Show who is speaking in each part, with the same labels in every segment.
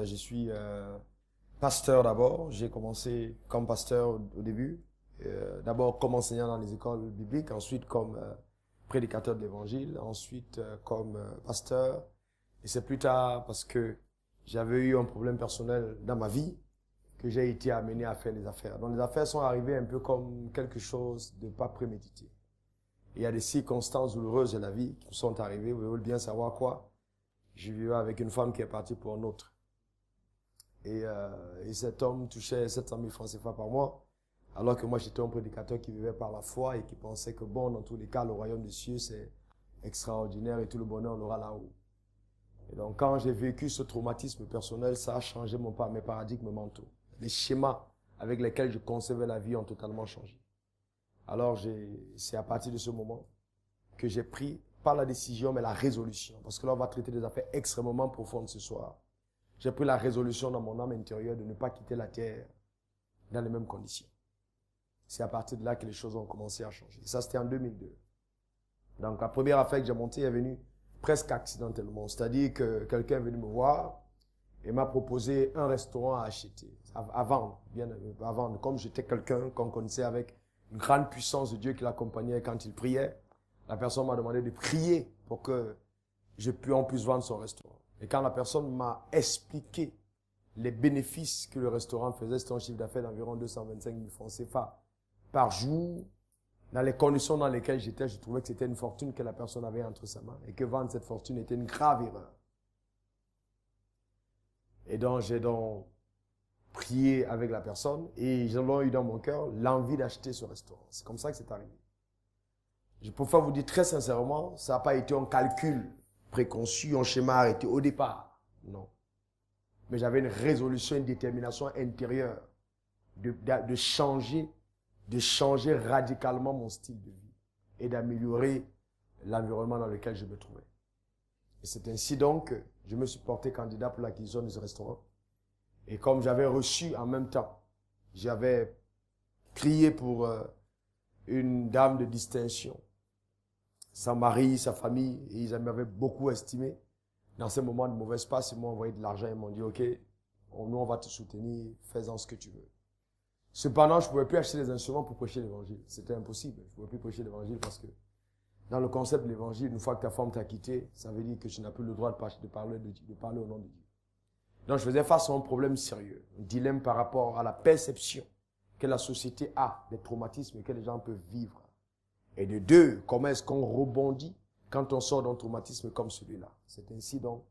Speaker 1: Je suis pasteur d'abord. J'ai commencé comme pasteur au début. D'abord comme enseignant dans les écoles bibliques, ensuite comme prédicateur de l'évangile, ensuite comme pasteur. Et c'est plus tard parce que j'avais eu un problème personnel dans ma vie que j'ai été amené à faire les affaires. Donc les affaires sont arrivées un peu comme quelque chose de pas prémédité. Il y a des circonstances douloureuses de la vie qui me sont arrivées. Vous voulez bien savoir quoi? Je vivais avec une femme qui est partie pour un autre. Et cet homme touchait 700 000 francs CFA par mois, alors que moi j'étais un prédicateur qui vivait par la foi et qui pensait que bon, dans tous les cas, le royaume des cieux c'est extraordinaire et tout le bonheur on l'aura là-haut. Et donc quand j'ai vécu ce traumatisme personnel, ça a changé mes paradigmes mentaux. Les schémas avec lesquels je concevais la vie ont totalement changé. Alors c'est à partir de ce moment que j'ai pris, pas la décision, mais la résolution. Parce que là, on va traiter des affaires extrêmement profondes ce soir. J'ai pris la résolution dans mon âme intérieure de ne pas quitter la terre dans les mêmes conditions. C'est à partir de là que les choses ont commencé à changer. Et ça, c'était en 2002. Donc, la première affaire que j'ai montée est venue presque accidentellement. C'est-à-dire que quelqu'un est venu me voir et m'a proposé un restaurant à acheter, à vendre, bien à vendre. Comme j'étais quelqu'un qu'on connaissait avec une grande puissance de Dieu qui l'accompagnait quand il priait, la personne m'a demandé de prier pour que on puisse vendre son restaurant. Et quand la personne m'a expliqué les bénéfices que le restaurant faisait, c'était un chiffre d'affaires d'environ 225 000 francs CFA par jour, dans les conditions dans lesquelles j'étais, je trouvais que c'était une fortune que la personne avait entre sa main et que vendre cette fortune était une grave erreur. Et donc, j'ai prié avec la personne et j'ai eu dans mon cœur l'envie d'acheter ce restaurant. C'est comme ça que c'est arrivé. Je peux vous dire très sincèrement, ça n'a pas été un calcul préconçu, un schéma arrêté au départ. Non. Mais j'avais une résolution, une détermination intérieure de changer radicalement mon style de vie et d'améliorer l'environnement dans lequel je me trouvais. Et c'est ainsi donc que je me suis porté candidat pour l'acquisition de ce restaurant. Et comme j'avais reçu en même temps, j'avais crié pour une dame de distinction, son mari, sa famille, et ils m'avaient beaucoup estimé. Dans ces moments de mauvaise passe, ils m'ont envoyé de l'argent, ils m'ont dit, OK, nous on va te soutenir, fais-en ce que tu veux. Cependant, je ne pouvais plus acheter des instruments pour prêcher l'évangile. C'était impossible. Je ne pouvais plus prêcher l'évangile parce que dans le concept de l'évangile, une fois que ta femme t'a quitté, ça veut dire que tu n'as plus le droit de parler au nom de Dieu. Donc je faisais face à un problème sérieux, un dilemme par rapport à la perception que la société a des traumatismes que les gens peuvent vivre. Et de deux, comment est-ce qu'on rebondit quand on sort d'un traumatisme comme celui-là. C'est ainsi donc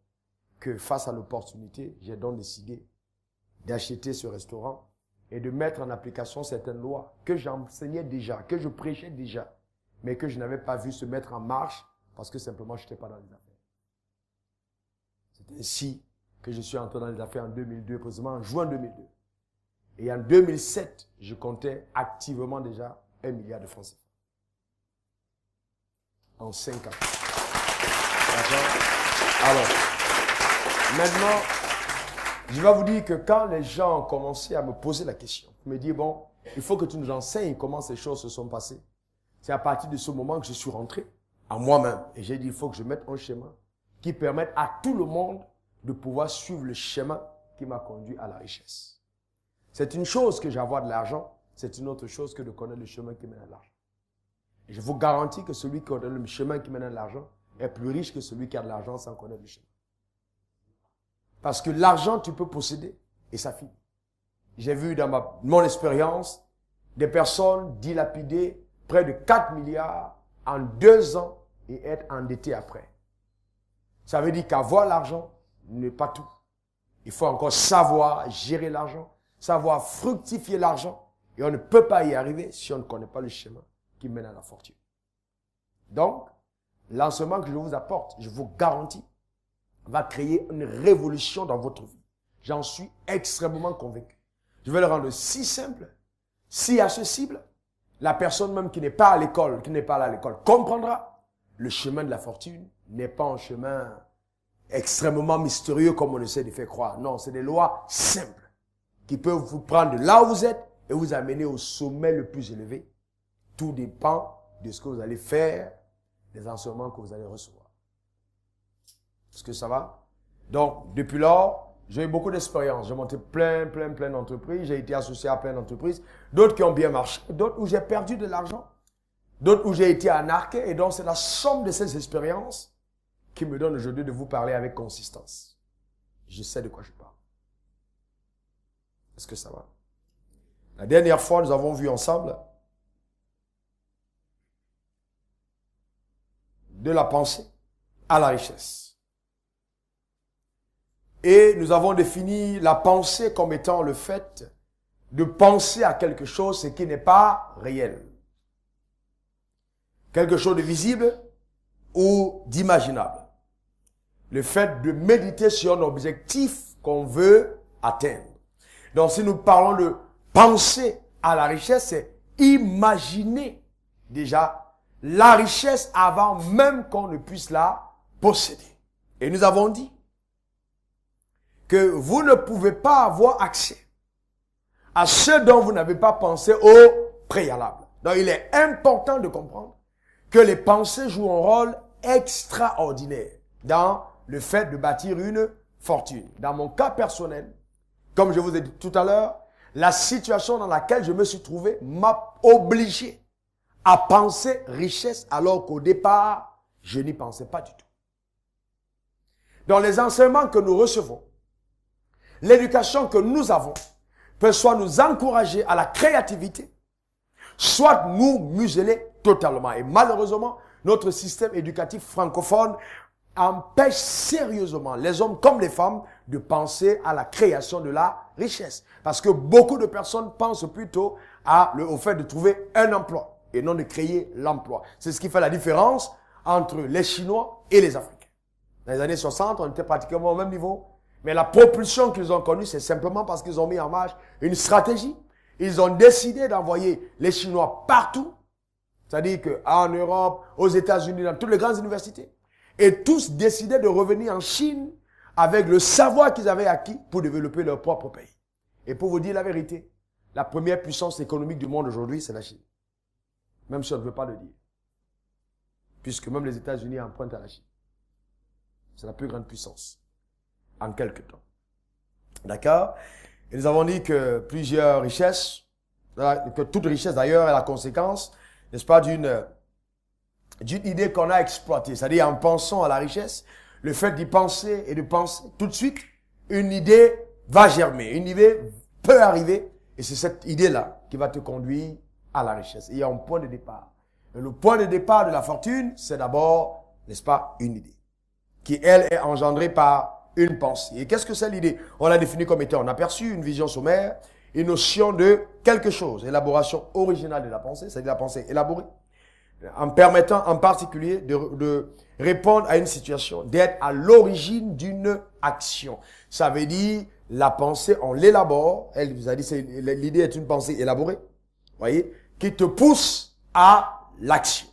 Speaker 1: que face à l'opportunité, j'ai donc décidé d'acheter ce restaurant et de mettre en application certaines lois que j'enseignais déjà, que je prêchais déjà, mais que je n'avais pas vu se mettre en marche parce que simplement je n'étais pas dans les affaires. C'est ainsi que je suis entré dans les affaires en 2002, précisément en juin 2002. Et en 2007, je comptais activement déjà 1 milliard de francs CFA. En 5 ans. D'accord? Alors, maintenant, je vais vous dire que quand les gens ont commencé à me poser la question, me dire, bon, il faut que tu nous enseignes comment ces choses se sont passées. C'est à partir de ce moment que je suis rentré à moi-même. Et j'ai dit, il faut que je mette un schéma qui permette à tout le monde de pouvoir suivre le chemin qui m'a conduit à la richesse. C'est une chose que j'avoir de l'argent, c'est une autre chose que de connaître le chemin qui mène à l'argent. Et je vous garantis que celui qui connaît le chemin qui mène à l'argent est plus riche que celui qui a de l'argent sans connaître le chemin. Parce que l'argent, tu peux posséder et ça finit. J'ai vu dans mon expérience des personnes dilapider près de 4 milliards en 2 ans et être endettées après. Ça veut dire qu'avoir l'argent n'est pas tout. Il faut encore savoir gérer l'argent, savoir fructifier l'argent. Et on ne peut pas y arriver si on ne connaît pas le chemin qui mène à la fortune. Donc, l'enseignement que je vous apporte, je vous garantis, va créer une révolution dans votre vie. J'en suis extrêmement convaincu. Je vais le rendre si simple, si accessible. La personne même qui n'est pas à l'école, qui n'est pas allée à l'école, comprendra. Le chemin de la fortune n'est pas un chemin extrêmement mystérieux comme on essaie de faire croire. Non, c'est des lois simples qui peuvent vous prendre de là où vous êtes et vous amener au sommet le plus élevé. Tout dépend de ce que vous allez faire, des enseignements que vous allez recevoir. Est-ce que ça va? Donc, depuis lors, J'ai eu beaucoup d'expérience. J'ai monté plein d'entreprises. J'ai été associé à plein d'entreprises. D'autres qui ont bien marché, d'autres où j'ai perdu de l'argent, d'autres où j'ai été anarqué. Et donc, c'est la somme de ces expériences qui me donne aujourd'hui de vous parler avec consistance. Je sais de quoi je parle. Est-ce que ça va? La dernière fois, nous avons vu ensemble de la pensée à la richesse. Et nous avons défini la pensée comme étant le fait de penser à quelque chose ce qui n'est pas réel. Quelque chose de visible ou d'imaginable. Le fait de méditer sur un objectif qu'on veut atteindre. Donc si nous parlons de penser à la richesse, c'est imaginer déjà la richesse avant même qu'on ne puisse la posséder. Et nous avons dit que vous ne pouvez pas avoir accès à ce dont vous n'avez pas pensé au préalable. Donc il est important de comprendre que les pensées jouent un rôle extraordinaire dans le fait de bâtir une fortune. Dans mon cas personnel, comme je vous ai dit tout à l'heure, la situation dans laquelle je me suis trouvé m'a obligé à penser richesse alors qu'au départ, je n'y pensais pas du tout. Dans les enseignements que nous recevons, l'éducation que nous avons peut soit nous encourager à la créativité, soit nous museler totalement. Et malheureusement, notre système éducatif francophone empêche sérieusement les hommes comme les femmes de penser à la création de la richesse. Parce que beaucoup de personnes pensent plutôt au fait de trouver un emploi et non de créer l'emploi. C'est ce qui fait la différence entre les Chinois et les Africains. Dans les années 60, on était pratiquement au même niveau. Mais la propulsion qu'ils ont connue, c'est simplement parce qu'ils ont mis en marche une stratégie. Ils ont décidé d'envoyer les Chinois partout. C'est-à-dire qu'en Europe, aux États-Unis, dans toutes les grandes universités. Et tous décidaient de revenir en Chine avec le savoir qu'ils avaient acquis pour développer leur propre pays. Et pour vous dire la vérité, la première puissance économique du monde aujourd'hui, c'est la Chine. Même si on ne veut pas le dire. Puisque même les États-Unis empruntent à la Chine. C'est la plus grande puissance. En quelque temps. D'accord? Et nous avons dit que plusieurs richesses, que toute richesse d'ailleurs est la conséquence, n'est-ce pas, d'une idée qu'on a exploitée. C'est-à-dire en pensant à la richesse, le fait d'y penser et de penser tout de suite, une idée va germer. Une idée peut arriver et c'est cette idée-là qui va te conduire à la richesse. Il y a un point de départ. Et le point de départ de la fortune, c'est d'abord, n'est-ce pas, une idée qui, elle, est engendrée par une pensée. Et qu'est-ce que c'est l'idée? On l'a défini comme étant un aperçu, une vision sommaire, une notion de quelque chose, élaboration originale de la pensée, c'est-à-dire la pensée élaborée, en permettant en particulier de répondre à une situation, d'être à l'origine d'une action. Ça veut dire, la pensée, on l'élabore, elle vous a dit, l'idée est une pensée élaborée, voyez, qui te pousse à l'action.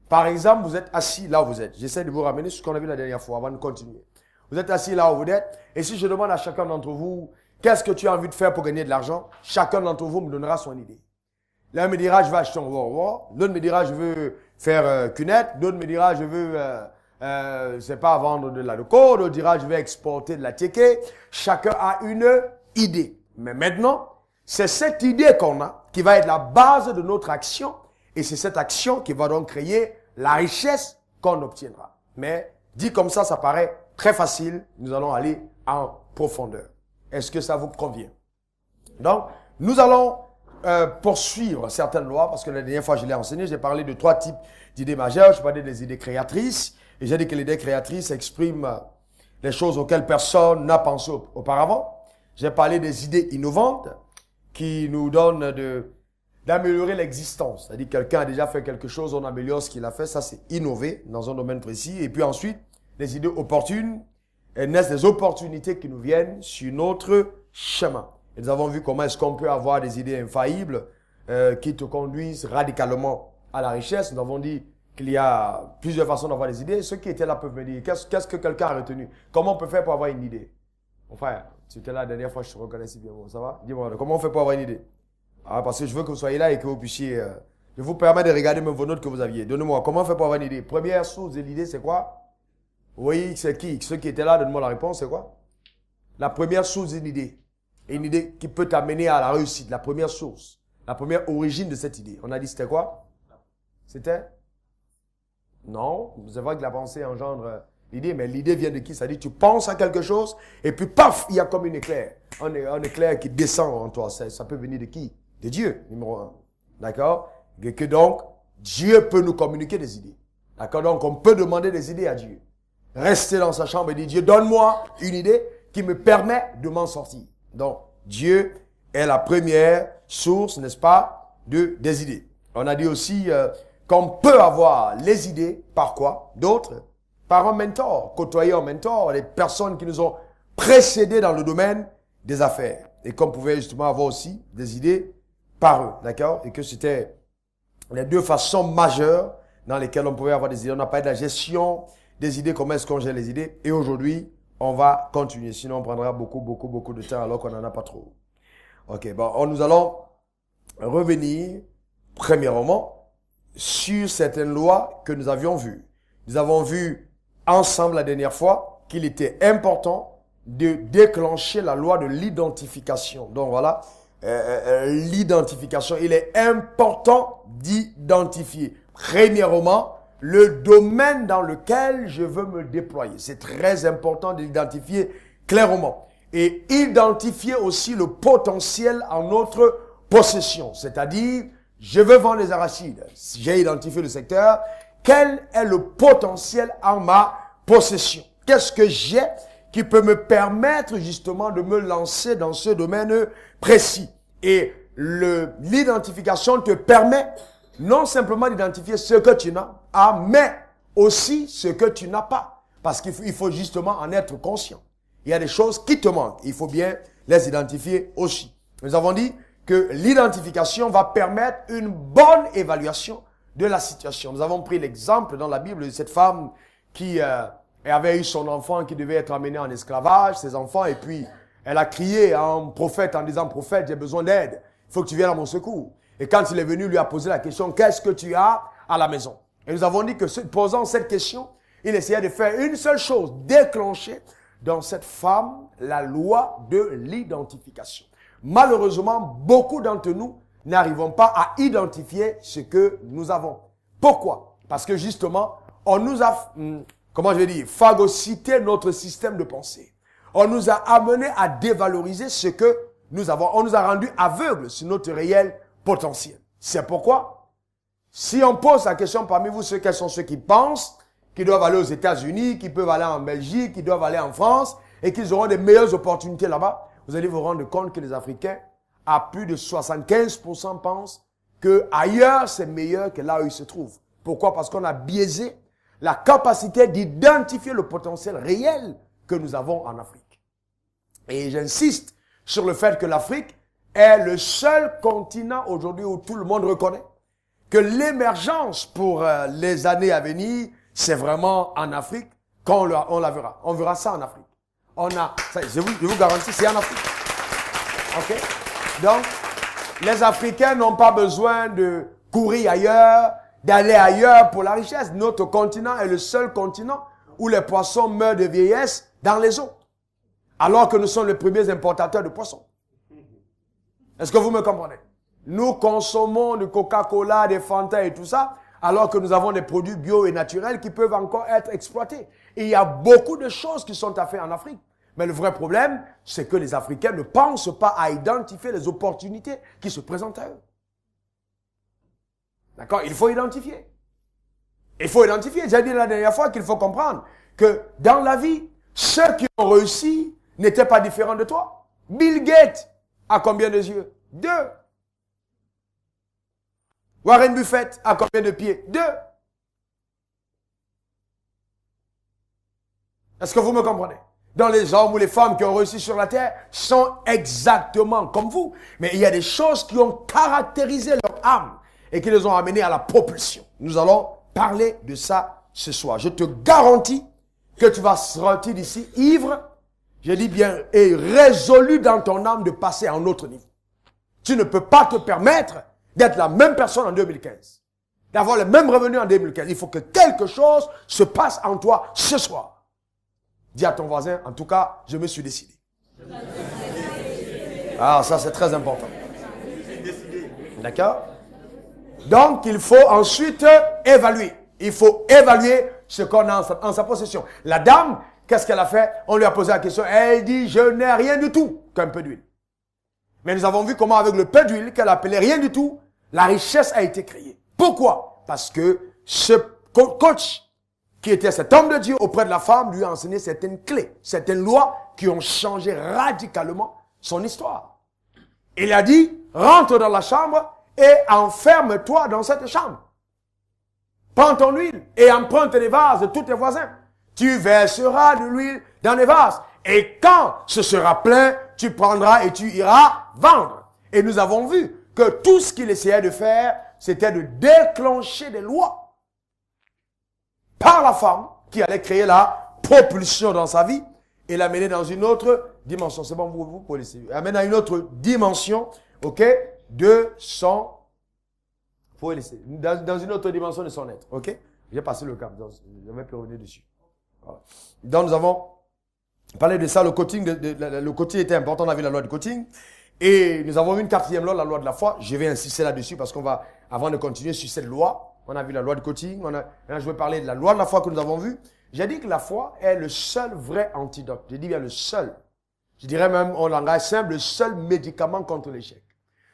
Speaker 1: Par exemple, vous êtes assis là où vous êtes. J'essaie de vous ramener ce qu'on a vu la dernière fois avant de continuer. Vous êtes assis là où vous êtes, et si je demande à chacun d'entre vous, qu'est-ce que tu as envie de faire pour gagner de l'argent? Chacun d'entre vous me donnera son idée. L'un me dira, je vais acheter un War. L'autre me dira, je veux faire cunette. L'autre me dira, je veux, c'est pas vendre de la loco. L'autre dira, je vais exporter de la ticket. Chacun a une idée. Mais maintenant, c'est cette idée qu'on a qui va être la base de notre action. Et c'est cette action qui va donc créer la richesse qu'on obtiendra. Mais dit comme ça paraît très facile. Nous allons aller en profondeur. Est-ce que ça vous convient? Donc, nous allons poursuivre certaines lois, parce que la dernière fois je l'ai enseigné, j'ai parlé de 3 types d'idées majeures. Je parlais des idées créatrices, et j'ai dit que l'idée créatrice exprime les choses auxquelles personne n'a pensé auparavant. J'ai parlé des idées innovantes, qui nous donnent d'améliorer l'existence. C'est-à-dire quelqu'un a déjà fait quelque chose, on améliore ce qu'il a fait, ça c'est innover dans un domaine précis. Et puis ensuite, les idées opportunes, elles naissent des opportunités qui nous viennent sur notre chemin. Et nous avons vu comment est-ce qu'on peut avoir des idées infaillibles qui te conduisent radicalement à la richesse. Nous avons dit qu'il y a plusieurs façons d'avoir des idées. Ceux qui étaient là peuvent me dire, qu'est-ce que quelqu'un a retenu? Comment on peut faire pour avoir une idée? Mon frère, tu étais là la dernière fois, je te reconnais si bien. Bon, ça va? Dis-moi, comment on fait pour avoir une idée? Ah, parce que je veux que vous soyez là et que vous puissiez... je vous permets de regarder même vos notes que vous aviez. Donnez-moi, comment on fait pour avoir une idée? Première source de l'idée, c'est quoi? Oui, c'est qui? Ceux qui étaient là, donnez-moi la réponse, c'est quoi? La première source d'une idée. Et une idée qui peut t'amener à la réussite. La première source. La première origine de cette idée. On a dit c'était quoi? C'était? Non. C'est vrai que la pensée engendre l'idée, mais l'idée vient de qui? Ça dit tu penses à quelque chose et puis paf, il y a comme une éclair. Un éclair qui descend en toi. Ça peut venir de qui? De Dieu, numéro un. D'accord? Et que donc, Dieu peut nous communiquer des idées. D'accord? Donc, on peut demander des idées à Dieu. Rester dans sa chambre et dire, Dieu, donne-moi une idée qui me permet de m'en sortir. Donc, Dieu est la première source, n'est-ce pas, des idées. On a dit aussi qu'on peut avoir les idées par quoi? D'autres? Par un mentor, côtoyer un mentor, les personnes qui nous ont précédés dans le domaine des affaires. Et qu'on pouvait justement avoir aussi des idées par eux, d'accord? Et que c'était les deux façons majeures dans lesquelles on pouvait avoir des idées. On a parlé de la gestion des idées, comment est-ce qu'on gère les idées. Et aujourd'hui, on va continuer. Sinon, on prendra beaucoup de temps alors qu'on n'en a pas trop. Ok, bon, nous allons revenir, premièrement, sur certaines lois que nous avions vues. Nous avons vu ensemble la dernière fois qu'il était important de déclencher la loi de l'identification. Donc voilà, l'identification, il est important d'identifier. Premièrement, le domaine dans lequel je veux me déployer. C'est très important d'identifier clairement. Et identifier aussi le potentiel en notre possession. C'est-à-dire, je veux vendre des arachides. J'ai identifié le secteur. Quel est le potentiel en ma possession? Qu'est-ce que j'ai qui peut me permettre justement de me lancer dans ce domaine précis? Et l'identification te permet non simplement d'identifier ce que tu as, mais aussi ce que tu n'as pas. Parce qu'il faut justement en être conscient. Il y a des choses qui te manquent. Il faut bien les identifier aussi. Nous avons dit que l'identification va permettre une bonne évaluation de la situation. Nous avons pris l'exemple dans la Bible de cette femme qui avait eu son enfant qui devait être amené en esclavage, ses enfants, et puis elle a crié à un prophète en disant, prophète, j'ai besoin d'aide. Il faut que tu viennes à mon secours. Et quand il est venu, il lui a posé la question, qu'est-ce que tu as à la maison? Et nous avons dit que posant cette question, il essayait de faire une seule chose, déclencher dans cette femme la loi de l'identification. Malheureusement, beaucoup d'entre nous n'arrivons pas à identifier ce que nous avons. Pourquoi? Parce que justement, on nous a, phagocyté notre système de pensée. On nous a amené à dévaloriser ce que nous avons. On nous a rendu aveugles sur notre réel potentiel. C'est pourquoi, si on pose la question parmi vous, quels sont ceux qui pensent qu'ils doivent aller aux États-Unis, qui peuvent aller en Belgique, qui doivent aller en France et qu'ils auront des meilleures opportunités là-bas, vous allez vous rendre compte que les Africains, à plus de 75%, pensent que ailleurs c'est meilleur que là où ils se trouvent. Pourquoi? Parce qu'on a biaisé la capacité d'identifier le potentiel réel que nous avons en Afrique. Et j'insiste sur le fait que l'Afrique est le seul continent aujourd'hui où tout le monde reconnaît que l'émergence pour les années à venir, c'est vraiment en Afrique qu'on la verra. On verra ça en Afrique. Je vous garantis, c'est en Afrique. Ok? Donc, les Africains n'ont pas besoin de courir ailleurs, d'aller ailleurs pour la richesse. Notre continent est le seul continent où les poissons meurent de vieillesse dans les eaux. Alors que nous sommes les premiers importateurs de poissons. Est-ce que vous me comprenez? Nous consommons du Coca-Cola, des Fanta et tout ça, alors que nous avons des produits bio et naturels qui peuvent encore être exploités. Et il y a beaucoup de choses qui sont à faire en Afrique. Mais le vrai problème, c'est que les Africains ne pensent pas à identifier les opportunités qui se présentent à eux. D'accord? Il faut identifier. Il faut identifier. J'ai dit la dernière fois qu'il faut comprendre que dans la vie, ceux qui ont réussi n'étaient pas différents de toi. Bill Gates a combien de yeux? 2. Warren Buffett a combien de pieds? 2. Est-ce que vous me comprenez? Dans les hommes ou les femmes qui ont réussi sur la terre sont exactement comme vous. Mais il y a des choses qui ont caractérisé leur âme et qui les ont amenés à la propulsion. Nous allons parler de ça ce soir. Je te garantis que tu vas sortir d'ici ivre, je dis bien, et résolu dans ton âme de passer à un autre niveau. Tu ne peux pas te permettre d'être la même personne en 2015. D'avoir le même revenu en 2015. Il faut que quelque chose se passe en toi ce soir. Dis à ton voisin, en tout cas, je me suis décidé. Alors ça, c'est très important. D'accord? Donc, il faut ensuite évaluer. Il faut évaluer ce qu'on a en sa possession. La dame, qu'est-ce qu'elle a fait? On lui a posé la question. Elle dit, je n'ai rien du tout qu'un peu d'huile. Mais nous avons vu comment avec le peu d'huile qu'elle appelait rien du tout, la richesse a été créée. Pourquoi? Parce que ce coach qui était cet homme de Dieu auprès de la femme lui a enseigné certaines clés, certaines lois qui ont changé radicalement son histoire. Il a dit, rentre dans la chambre et enferme-toi dans cette chambre. Prends ton huile et emprunte les vases de tous tes voisins. Tu verseras de l'huile dans les vases. Et quand ce sera plein, tu prendras et tu iras vendre. Et nous avons vu que tout ce qu'il essayait de faire, c'était de déclencher des lois par la femme qui allait créer la propulsion dans sa vie et l'amener dans une autre dimension. C'est bon, vous pouvez laisser. Amener dans une autre dimension, ok, de son... Faut laisser. Dans une autre dimension de son être, ok. J'ai passé le cap, donc je vais plus revenir dessus. Voilà. Donc nous avons parlé de ça, le coaching. Le coaching était important, on a vu la loi du coaching. Et nous avons vu une quatrième loi, la loi de la foi. Je vais insister là-dessus parce qu'on va, avant de continuer sur cette loi, on a vu la loi du coaching. Je vais parler de la loi de la foi que nous avons vue. J'ai dit que la foi est le seul vrai antidote. Je dis bien le seul. Je dirais même en langage simple, le seul médicament contre l'échec.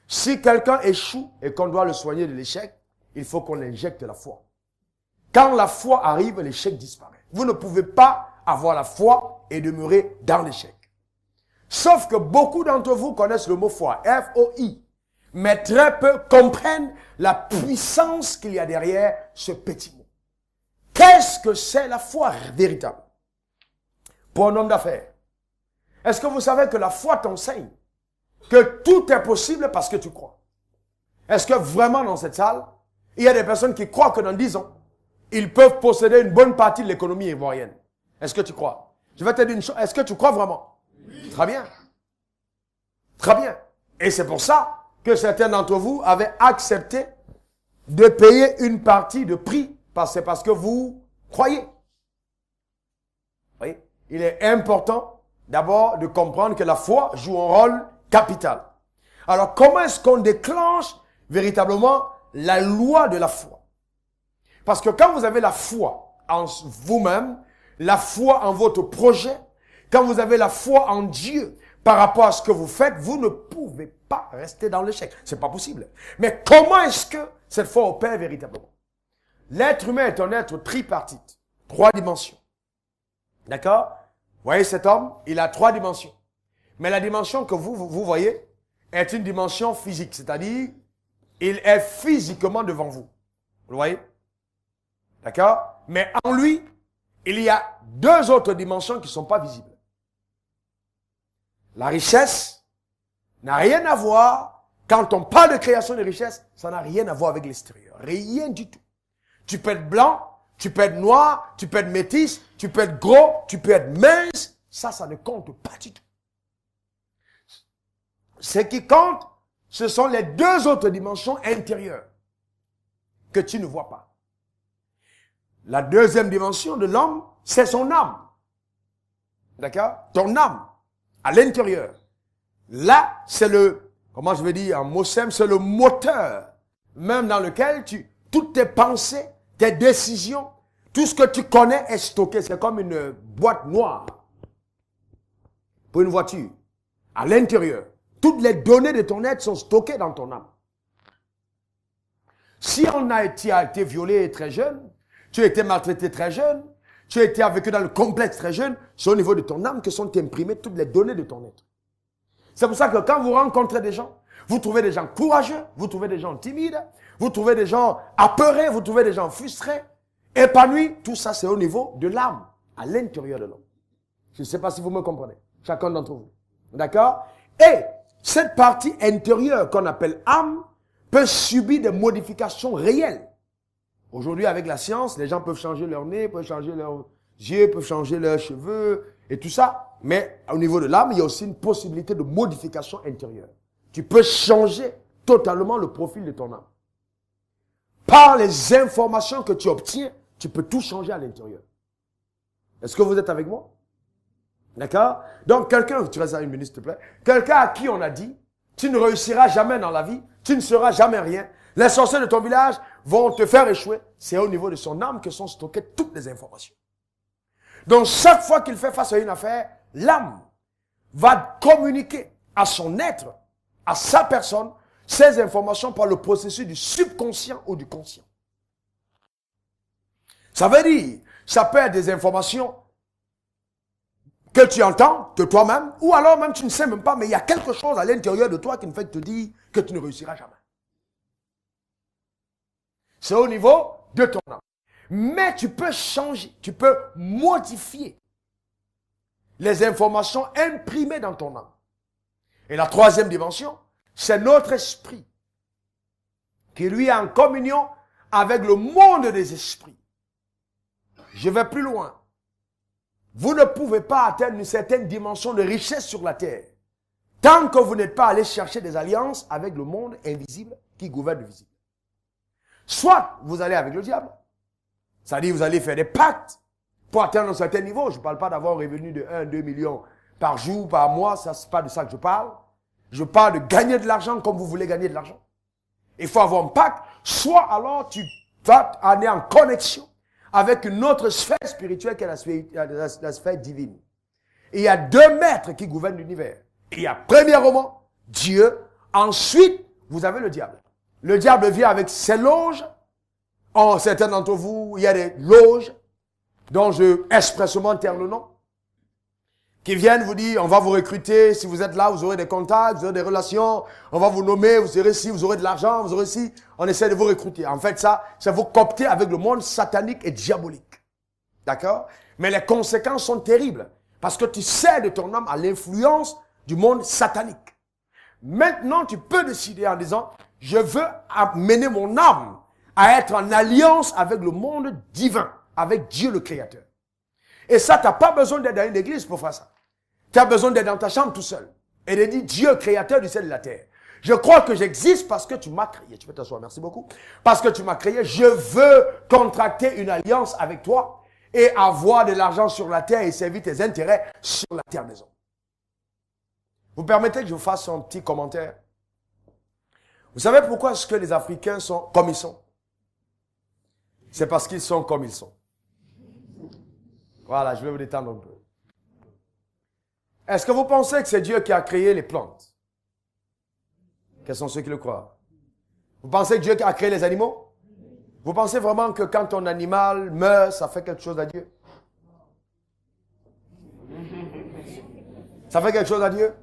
Speaker 1: Si quelqu'un échoue et qu'on doit le soigner de l'échec, il faut qu'on injecte la foi. Quand la foi arrive, l'échec disparaît. Vous ne pouvez pas avoir la foi et demeurer dans l'échec. Sauf que beaucoup d'entre vous connaissent le mot foi, F-O-I. Mais très peu comprennent la puissance qu'il y a derrière ce petit mot. Qu'est-ce que c'est la foi véritable? Pour un homme d'affaires. Est-ce que vous savez que la foi t'enseigne que tout est possible parce que tu crois? Est-ce que vraiment dans cette salle, il y a des personnes qui croient que dans 10 ans, ils peuvent posséder une bonne partie de l'économie ivoirienne? Est-ce que tu crois? Je vais te dire une chose. Est-ce que tu crois vraiment? Oui. Très bien. Très bien. Et c'est pour ça que certains d'entre vous avaient accepté de payer une partie de prix parce que vous croyez. Oui. Il est important d'abord de comprendre que la foi joue un rôle capital. Alors, comment est-ce qu'on déclenche véritablement la loi de la foi? Parce que quand vous avez la foi en vous-même, la foi en votre projet, quand vous avez la foi en Dieu par rapport à ce que vous faites, vous ne pouvez pas rester dans l'échec. C'est pas possible. Mais comment est-ce que cette foi opère véritablement? L'être humain est un être tripartite. 3 dimensions. D'accord? Vous voyez cet homme? Il a 3 dimensions. Mais la dimension que vous voyez est une dimension physique. C'est-à-dire, il est physiquement devant vous. Vous le voyez? D'accord? Mais en lui, il y a 2 autres dimensions qui ne sont pas visibles. La richesse n'a rien à voir. Quand on parle de création de richesse, ça n'a rien à voir avec l'extérieur. Rien du tout. Tu peux être blanc, tu peux être noir, tu peux être métis, tu peux être gros, tu peux être mince. Ça ne compte pas du tout. Ce qui compte, ce sont les 2 autres dimensions intérieures que tu ne vois pas. La deuxième dimension de l'homme, c'est son âme. D'accord? Ton âme, à l'intérieur. Là, c'est le, comment je vais dire en mot simple, c'est le moteur, même dans lequel toutes tes pensées, tes décisions, tout ce que tu connais est stocké. C'est comme une boîte noire pour une voiture. À l'intérieur. Toutes les données de ton être sont stockées dans ton âme. Si tu as été violé très jeune, tu as été maltraité très jeune, tu as été vécu dans le complexe très jeune, c'est au niveau de ton âme que sont imprimées toutes les données de ton être. C'est pour ça que quand vous rencontrez des gens, vous trouvez des gens courageux, vous trouvez des gens timides, vous trouvez des gens apeurés, vous trouvez des gens frustrés, épanouis, tout ça c'est au niveau de l'âme, à l'intérieur de l'homme. Je ne sais pas si vous me comprenez, chacun d'entre vous. D'accord? Et cette partie intérieure qu'on appelle âme peut subir des modifications réelles. Aujourd'hui, avec la science, les gens peuvent changer leur nez, peuvent changer leurs yeux, peuvent changer leurs cheveux et tout ça. Mais au niveau de l'âme, il y a aussi une possibilité de modification intérieure. Tu peux changer totalement le profil de ton âme. Par les informations que tu obtiens, tu peux tout changer à l'intérieur. Est-ce que vous êtes avec moi? D'accord? Donc, quelqu'un, tu restes à une minute, s'il te plaît. Quelqu'un à qui on a dit, tu ne réussiras jamais dans la vie, tu ne seras jamais rien. Les sorciers de ton village vont te faire échouer. C'est au niveau de son âme que sont stockées toutes les informations. Donc, chaque fois qu'il fait face à une affaire, l'âme va communiquer à son être, à sa personne, ces informations par le processus du subconscient ou du conscient. Ça veut dire, ça peut être des informations que tu entends de toi-même, ou alors même tu ne sais même pas, mais il y a quelque chose à l'intérieur de toi qui ne fait que te dire que tu ne réussiras jamais. C'est au niveau de ton âme. Mais tu peux changer, tu peux modifier les informations imprimées dans ton âme. Et la troisième dimension, c'est notre esprit, qui lui est en communion avec le monde des esprits. Je vais plus loin. Vous ne pouvez pas atteindre une certaine dimension de richesse sur la terre tant que vous n'êtes pas allé chercher des alliances avec le monde invisible qui gouverne le visible. Soit vous allez avec le diable, c'est-à-dire vous allez faire des pactes pour atteindre un certain niveau. Je ne parle pas d'avoir un revenu de 1-2 millions par jour, par mois, ça c'est pas de ça que je parle. Je parle de gagner de l'argent comme vous voulez gagner de l'argent. Il faut avoir un pacte, soit alors tu vas aller en connexion avec une autre sphère spirituelle qui est la sphère divine. Et il y a deux maîtres qui gouvernent l'univers. Il y a premièrement Dieu, ensuite vous avez le diable. Le diable vient avec ses loges. En certains d'entre vous, il y a des loges dont je expressément taire le nom, qui viennent vous dire, on va vous recruter, si vous êtes là, vous aurez des contacts, vous aurez des relations, on va vous nommer, vous aurez ci, vous aurez de l'argent, vous aurez ci, on essaie de vous recruter. En fait, ça, c'est vous coopter avec le monde satanique et diabolique. D'accord? Mais les conséquences sont terribles, parce que tu cèdes ton âme à l'influence du monde satanique. Maintenant, tu peux décider en disant, je veux amener mon âme à être en alliance avec le monde divin, avec Dieu le Créateur. Et ça, tu n'as pas besoin d'être dans une église pour faire ça. Tu as besoin d'être dans ta chambre tout seul. Et de dire, Dieu, créateur du ciel et de la terre. Je crois que j'existe parce que tu m'as créé. Tu peux t'asseoir, merci beaucoup. Parce que tu m'as créé, je veux contracter une alliance avec toi et avoir de l'argent sur la terre et servir tes intérêts sur la terre maison. Vous permettez que je vous fasse un petit commentaire? Vous savez pourquoi est-ce que les Africains sont comme ils sont? C'est parce qu'ils sont comme ils sont. Voilà, je vais vous détendre un peu. Est-ce que vous pensez que c'est Dieu qui a créé les plantes? Quels sont ceux qui le croient? Vous pensez que Dieu a créé les animaux? Vous pensez vraiment que quand un animal meurt, ça fait quelque chose à Dieu? Ça fait quelque chose à Dieu?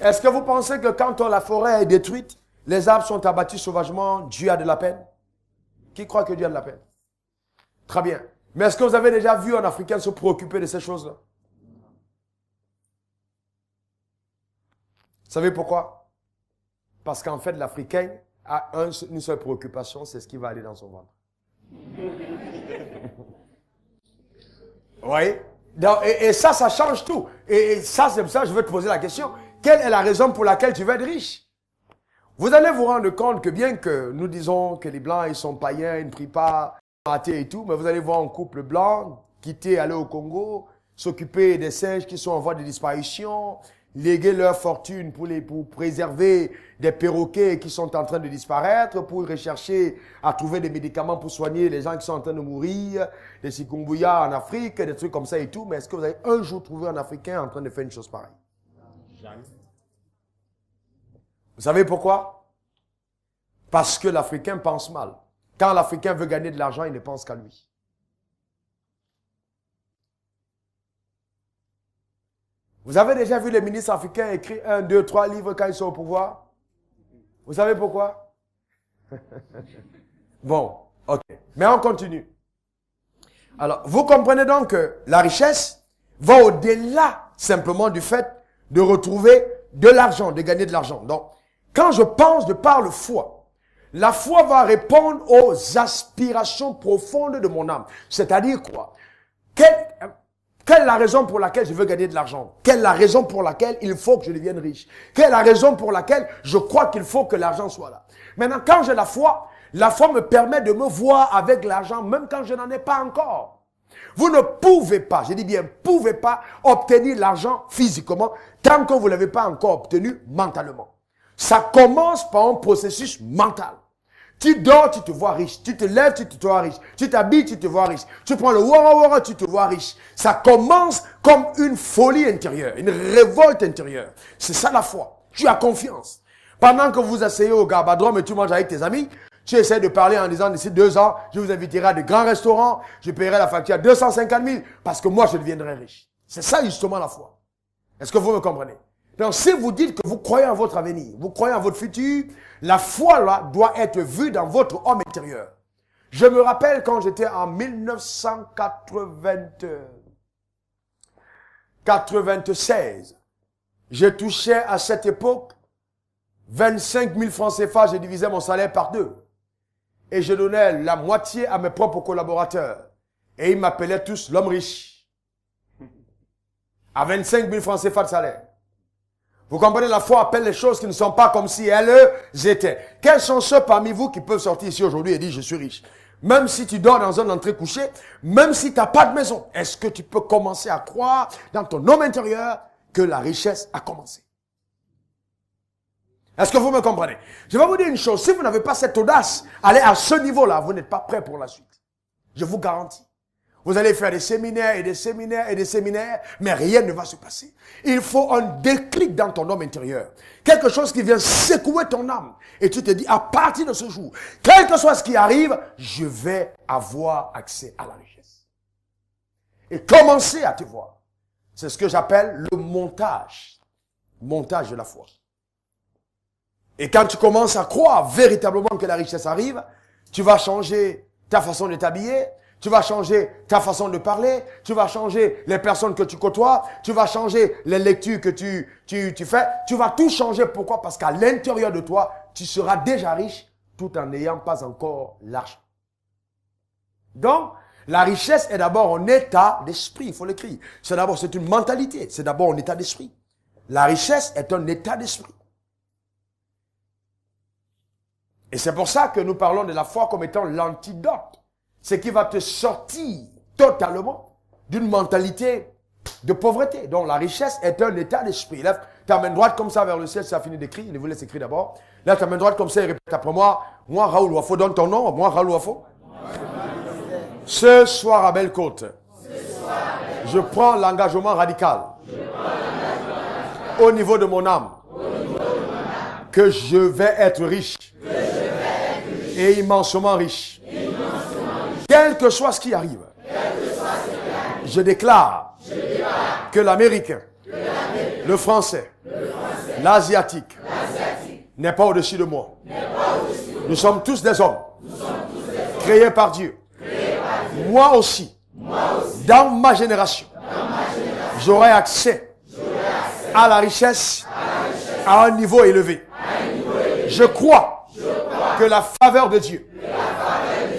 Speaker 1: Est-ce que vous pensez que quand la forêt est détruite, les arbres sont abattus sauvagement, Dieu a de la peine? Qui croit que Dieu a de la peine? Très bien. Mais est-ce que vous avez déjà vu un Africain se préoccuper de ces choses-là? Vous savez pourquoi? Parce qu'en fait, l'Africain a une seule préoccupation, c'est ce qui va aller dans son ventre. Oui. Et ça, ça change tout. Et ça, c'est pour ça que je veux te poser la question. Quelle est la raison pour laquelle tu veux être riche? Vous allez vous rendre compte que bien que nous disons que les Blancs, ils sont païens, ils ne prient pas, athées et tout, mais vous allez voir un couple blanc quitter, aller au Congo, s'occuper des singes qui sont en voie de disparition, léguer leur fortune pour préserver des perroquets qui sont en train de disparaître, pour rechercher à trouver des médicaments pour soigner les gens qui sont en train de mourir, des chikungunya en Afrique, des trucs comme ça et tout. Mais est-ce que vous avez un jour trouvé un Africain en train de faire une chose pareille? Jamais. Vous savez pourquoi? Parce que l'Africain pense mal. Quand l'Africain veut gagner de l'argent, il ne pense qu'à lui. Vous avez déjà vu les ministres africains écrire 1, 2, 3 livres quand ils sont au pouvoir? Vous savez pourquoi? Bon, ok. Mais on continue. Alors, vous comprenez donc que la richesse va au-delà simplement du fait de retrouver de l'argent, de gagner de l'argent. Donc, quand je pense de par le foi, la foi va répondre aux aspirations profondes de mon âme. C'est-à-dire quoi? Quelle est la raison pour laquelle je veux gagner de l'argent? Quelle est la raison pour laquelle il faut que je devienne riche? Quelle est la raison pour laquelle je crois qu'il faut que l'argent soit là? Maintenant, quand j'ai la foi me permet de me voir avec l'argent, même quand je n'en ai pas encore. Vous ne pouvez pas, je dis bien, pouvez pas obtenir l'argent physiquement tant que vous ne l'avez pas encore obtenu mentalement. Ça commence par un processus mental. Tu dors, tu te vois riche. Tu te lèves, tu te vois riche. Tu t'habilles, tu te vois riche. Tu prends le wara, tu te vois riche. Ça commence comme une folie intérieure, une révolte intérieure. C'est ça la foi. Tu as confiance. Pendant que vous asseyez au Garbadrome et tu manges avec tes amis, tu essaies de parler en disant d'ici 2 ans, je vous inviterai à de grands restaurants, je paierai la facture à 250 000 parce que moi je deviendrai riche. C'est ça justement la foi. Est-ce que vous me comprenez? Donc si vous dites que vous croyez en votre avenir, vous croyez en votre futur, la foi là doit être vue dans votre homme intérieur. Je me rappelle quand j'étais en 1996, je touchais à cette époque 25 000 francs CFA, je divisais mon salaire par 2. Et je donnais la moitié à mes propres collaborateurs. Et ils m'appelaient tous l'homme riche. À 25 000 francs CFA de salaire. Vous comprenez, la foi appelle les choses qui ne sont pas comme si elles étaient. Quels sont ceux parmi vous qui peuvent sortir ici aujourd'hui et dire je suis riche? Même si tu dors dans un entrée couché, même si tu n'as pas de maison, est-ce que tu peux commencer à croire dans ton homme intérieur que la richesse a commencé? Est-ce que vous me comprenez? Je vais vous dire une chose. Si vous n'avez pas cette audace, allez à ce niveau-là, vous n'êtes pas prêt pour la suite. Je vous garantis. Vous allez faire des séminaires et des séminaires et des séminaires, mais rien ne va se passer. Il faut un déclic dans ton homme intérieur. Quelque chose qui vient secouer ton âme. Et tu te dis, à partir de ce jour, quel que soit ce qui arrive, je vais avoir accès à la richesse. Et commencer à te voir. C'est ce que j'appelle le montage. Montage de la foi. Et quand tu commences à croire véritablement que la richesse arrive, tu vas changer ta façon de t'habiller, tu vas changer ta façon de parler, tu vas changer les personnes que tu côtoies, tu vas changer les lectures que tu fais, tu vas tout changer. Pourquoi? Parce qu'à l'intérieur de toi, tu seras déjà riche tout en n'ayant pas encore l'argent. Donc, la richesse est d'abord un état d'esprit, il faut l'écrire. C'est une mentalité, c'est d'abord un état d'esprit. La richesse est un état d'esprit. Et c'est pour ça que nous parlons de la foi comme étant l'antidote. Ce qui va te sortir totalement d'une mentalité de pauvreté. Donc la richesse est un état d'esprit. Lève ta main droite comme ça vers le ciel, ça a fini d'écrire. Il vous laisse écrire d'abord. Lève ta main droite comme ça et répète après moi. Moi, Raoul Wafo, donne ton nom. Moi, Raoul Wafo. Ce soir à Belle-Côte, je prends l'engagement radical au niveau de mon âme que je vais être riche. Et immensement riche. Quel que soit ce qui arrive, je déclare que l'Américain, le Français, l'Asiatique n'est pas au-dessus de moi. Nous sommes tous des hommes créés par Dieu. Moi aussi, dans ma génération, j'aurai accès à la richesse à un niveau élevé. Je crois que la faveur de Dieu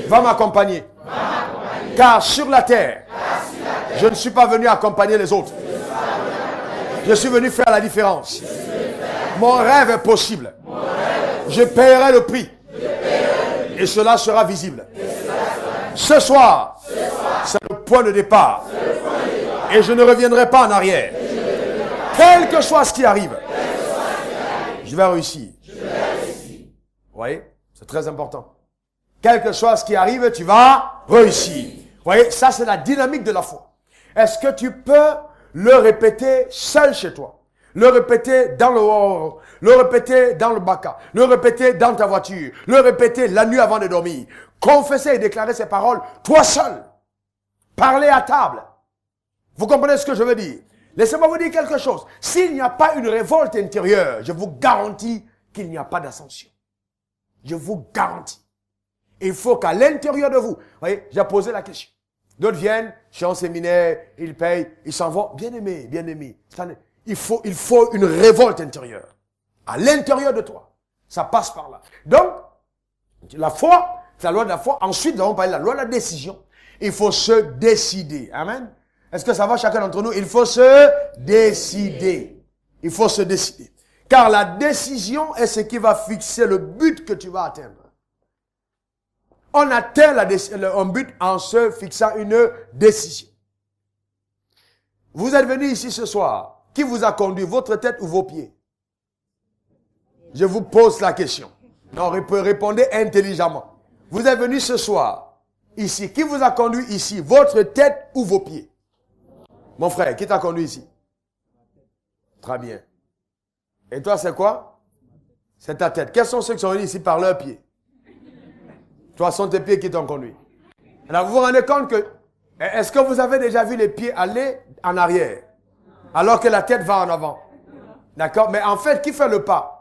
Speaker 1: va m'accompagner. Car sur la terre, je ne suis pas venu accompagner les autres. Je suis venu faire la différence. Mon rêve est possible. Je paierai le prix. Et cela sera visible. Ce soir, c'est le point de départ. Et je ne reviendrai pas en arrière. Quel que soit ce qui arrive, je vais réussir. Vous voyez? C'est très important. Quel que soit ce qui arrive, tu vas réussir. Vous voyez, ça c'est la dynamique de la foi. Est-ce que tu peux le répéter seul chez toi? Le répéter dans le Woro, le répéter dans le Baka, le répéter dans ta voiture, le répéter la nuit avant de dormir. Confesser et déclarer ces paroles, toi seul. Parler à table. Vous comprenez ce que je veux dire? Laissez-moi vous dire quelque chose. S'il n'y a pas une révolte intérieure, je vous garantis qu'il n'y a pas d'ascension. Je vous garantis. Il faut qu'à l'intérieur de vous, voyez, j'ai posé la question. D'autres viennent, je suis en séminaire, ils payent, ils s'en vont. Bien aimé, bien aimé. Il faut une révolte intérieure. À l'intérieur de toi. Ça passe par là. Donc, la foi, c'est la loi de la foi. Ensuite, nous allons parler de la loi de la décision. Il faut se décider. Amen. Est-ce que ça va chacun d'entre nous? Il faut se décider. Il faut se décider. Car la décision est ce qui va fixer le but que tu vas atteindre. on atteint un but en se fixant une décision. Vous êtes venu ici ce soir. Qui vous a conduit, votre tête ou vos pieds? Je vous pose la question. Non, répondez intelligemment. Vous êtes venu ce soir, ici. Qui vous a conduit ici, votre tête ou vos pieds? Mon frère, qui t'a conduit ici? Très bien. Et toi, c'est quoi? C'est ta tête. Quels sont ceux qui sont venus ici par leurs pieds? Toi, ce sont tes pieds qui t'ont conduit. Alors, vous vous rendez compte que, est-ce que vous avez déjà vu les pieds aller en arrière, alors que la tête va en avant? D'accord? Mais en fait, qui fait le pas?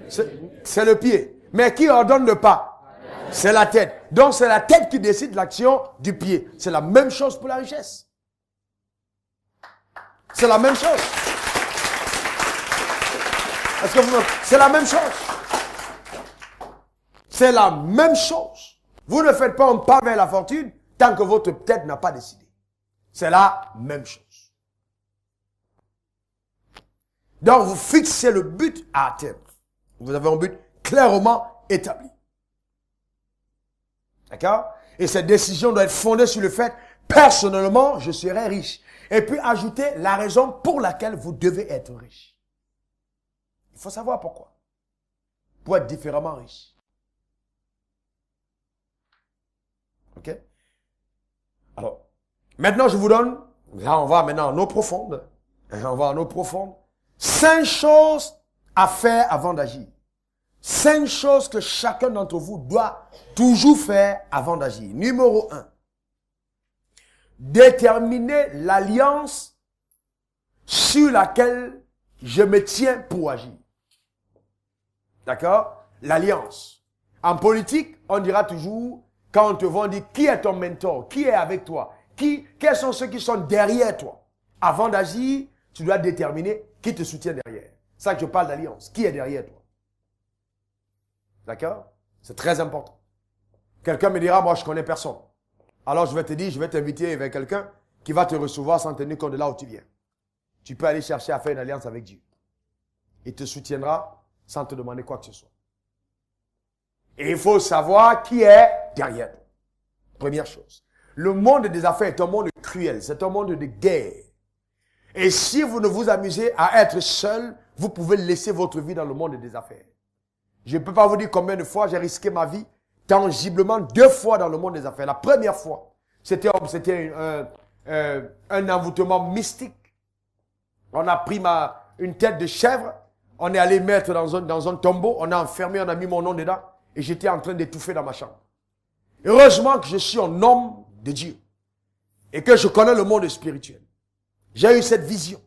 Speaker 1: C'est le pied. Mais qui ordonne le pas? C'est la tête. Donc, c'est la tête qui décide l'action du pied. C'est la même chose pour la richesse. C'est la même chose. C'est la même chose. C'est la même chose. Vous ne faites pas un pas vers la fortune tant que votre tête n'a pas décidé. C'est la même chose. Donc, vous fixez le but à atteindre. Vous avez un but clairement établi. D'accord? Et cette décision doit être fondée sur le fait, personnellement, je serai riche. Et puis, ajouter la raison pour laquelle vous devez être riche. Il faut savoir pourquoi. Pour être différemment riche. Ok? Alors, maintenant, je vous donne, là, on va maintenant en eau profonde. On va en eau profonde. 5 choses à faire avant d'agir. 5 choses que chacun d'entre vous doit toujours faire avant d'agir. Numéro 1. Déterminer l'alliance sur laquelle je me tiens pour agir. D'accord? L'alliance. En politique, on dira toujours, quand on te voit, on dit qui est ton mentor, qui est avec toi, quels sont ceux qui sont derrière toi. Avant d'agir, tu dois déterminer qui te soutient derrière. C'est ça que je parle d'alliance. Qui est derrière toi? D'accord? C'est très important. Quelqu'un me dira, moi je connais personne. Alors je vais te dire, je vais t'inviter vers quelqu'un qui va te recevoir sans tenir compte de là où tu viens. Tu peux aller chercher à faire une alliance avec Dieu. Il te soutiendra sans te demander quoi que ce soit. Et il faut savoir qui est derrière toi. Première chose. Le monde des affaires est un monde cruel. C'est un monde de guerre. Et si vous ne vous amusez à être seul, vous pouvez laisser votre vie dans le monde des affaires. Je ne peux pas vous dire combien de fois j'ai risqué ma vie tangiblement 2 fois dans le monde des affaires. La première fois, c'était un envoûtement mystique. On a pris une tête de chèvre, on est allé mettre dans un tombeau, on a enfermé, on a mis mon nom dedans et j'étais en train d'étouffer dans ma chambre. Heureusement que je suis un homme de Dieu et que je connais le monde spirituel. J'ai eu cette vision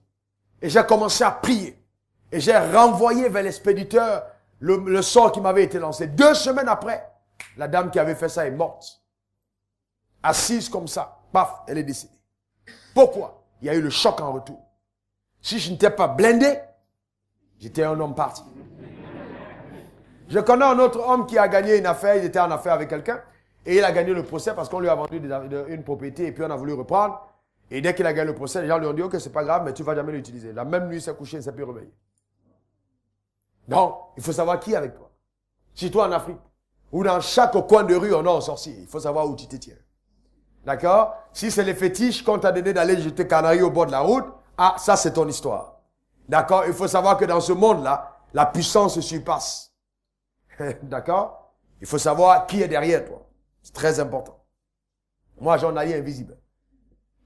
Speaker 1: et j'ai commencé à prier et j'ai renvoyé vers l'expéditeur le sort qui m'avait été lancé. 2 semaines après, la dame qui avait fait ça est morte. Assise comme ça, paf, elle est décédée. Pourquoi? Il y a eu le choc en retour. Si je n'étais pas blindé, j'étais un homme parti. Je connais un autre homme qui a gagné une affaire, il était en affaire avec quelqu'un, et il a gagné le procès parce qu'on lui a vendu une propriété et puis on a voulu reprendre. Et dès qu'il a gagné le procès, les gens lui ont dit, ok, c'est pas grave, mais tu ne vas jamais l'utiliser. La même nuit, il s'est couché, il ne s'est plus réveillé. Donc, il faut savoir qui est avec toi. Si toi en Afrique, ou dans chaque coin de rue, on a un sorcier. Il faut savoir où tu te tiens. D'accord? Si c'est les fétiches qu'on t'a donné d'aller jeter canaries au bord de la route, ah, ça c'est ton histoire. D'accord? Il faut savoir que dans ce monde-là, la puissance se surpasse. D'accord? Il faut savoir qui est derrière toi. C'est très important. Moi, j'ai un allié invisible.